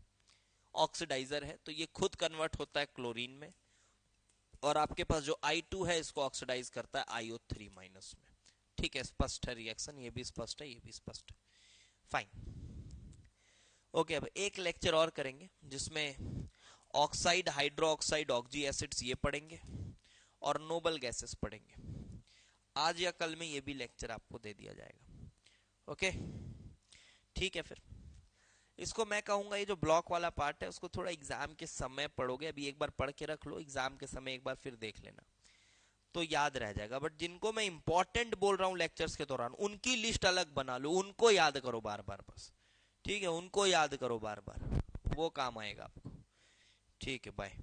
ऑक्सीडाइजर है, तो ये खुद कन्वर्ट होता है क्लोरीन में, और आपके पास जो I2 है इसको ऑक्सीडाइज करता है IO3 माइनस में, ठीक है। स्पष्ट है रिएक्शन, ये भी स्पष्ट है, ये भी स्पष्ट है, फाइन। ओके, अब एक लेक्चर और करेंगे जिसमें oxide, hydro oxide, oxy acids ये पढ़ेंगे और नोबल गैसेस पढ़ेंगे। आज या कल में ये भी लेक्चर आपको दे दिया जाएगा, ओके ठीक है। फिर इसको मैं कहूंगा ये जो ब्लॉक वाला पार्ट है उसको थोड़ा एग्जाम के समय पढ़ोगे, अभी एक बार पढ़ के रख लो, एग्जाम के समय एक बार फिर देख लेना, तो याद रह जाएगा। बट जिनको मैं इंपॉर्टेंट बोल रहा हूँ लेक्चर्स के दौरान, उनकी लिस्ट अलग बना लो, उनको याद करो बार बार बस। ठीक है, उनको याद करो बार बार, वो काम आएगा आपको। ठीक है, बाय।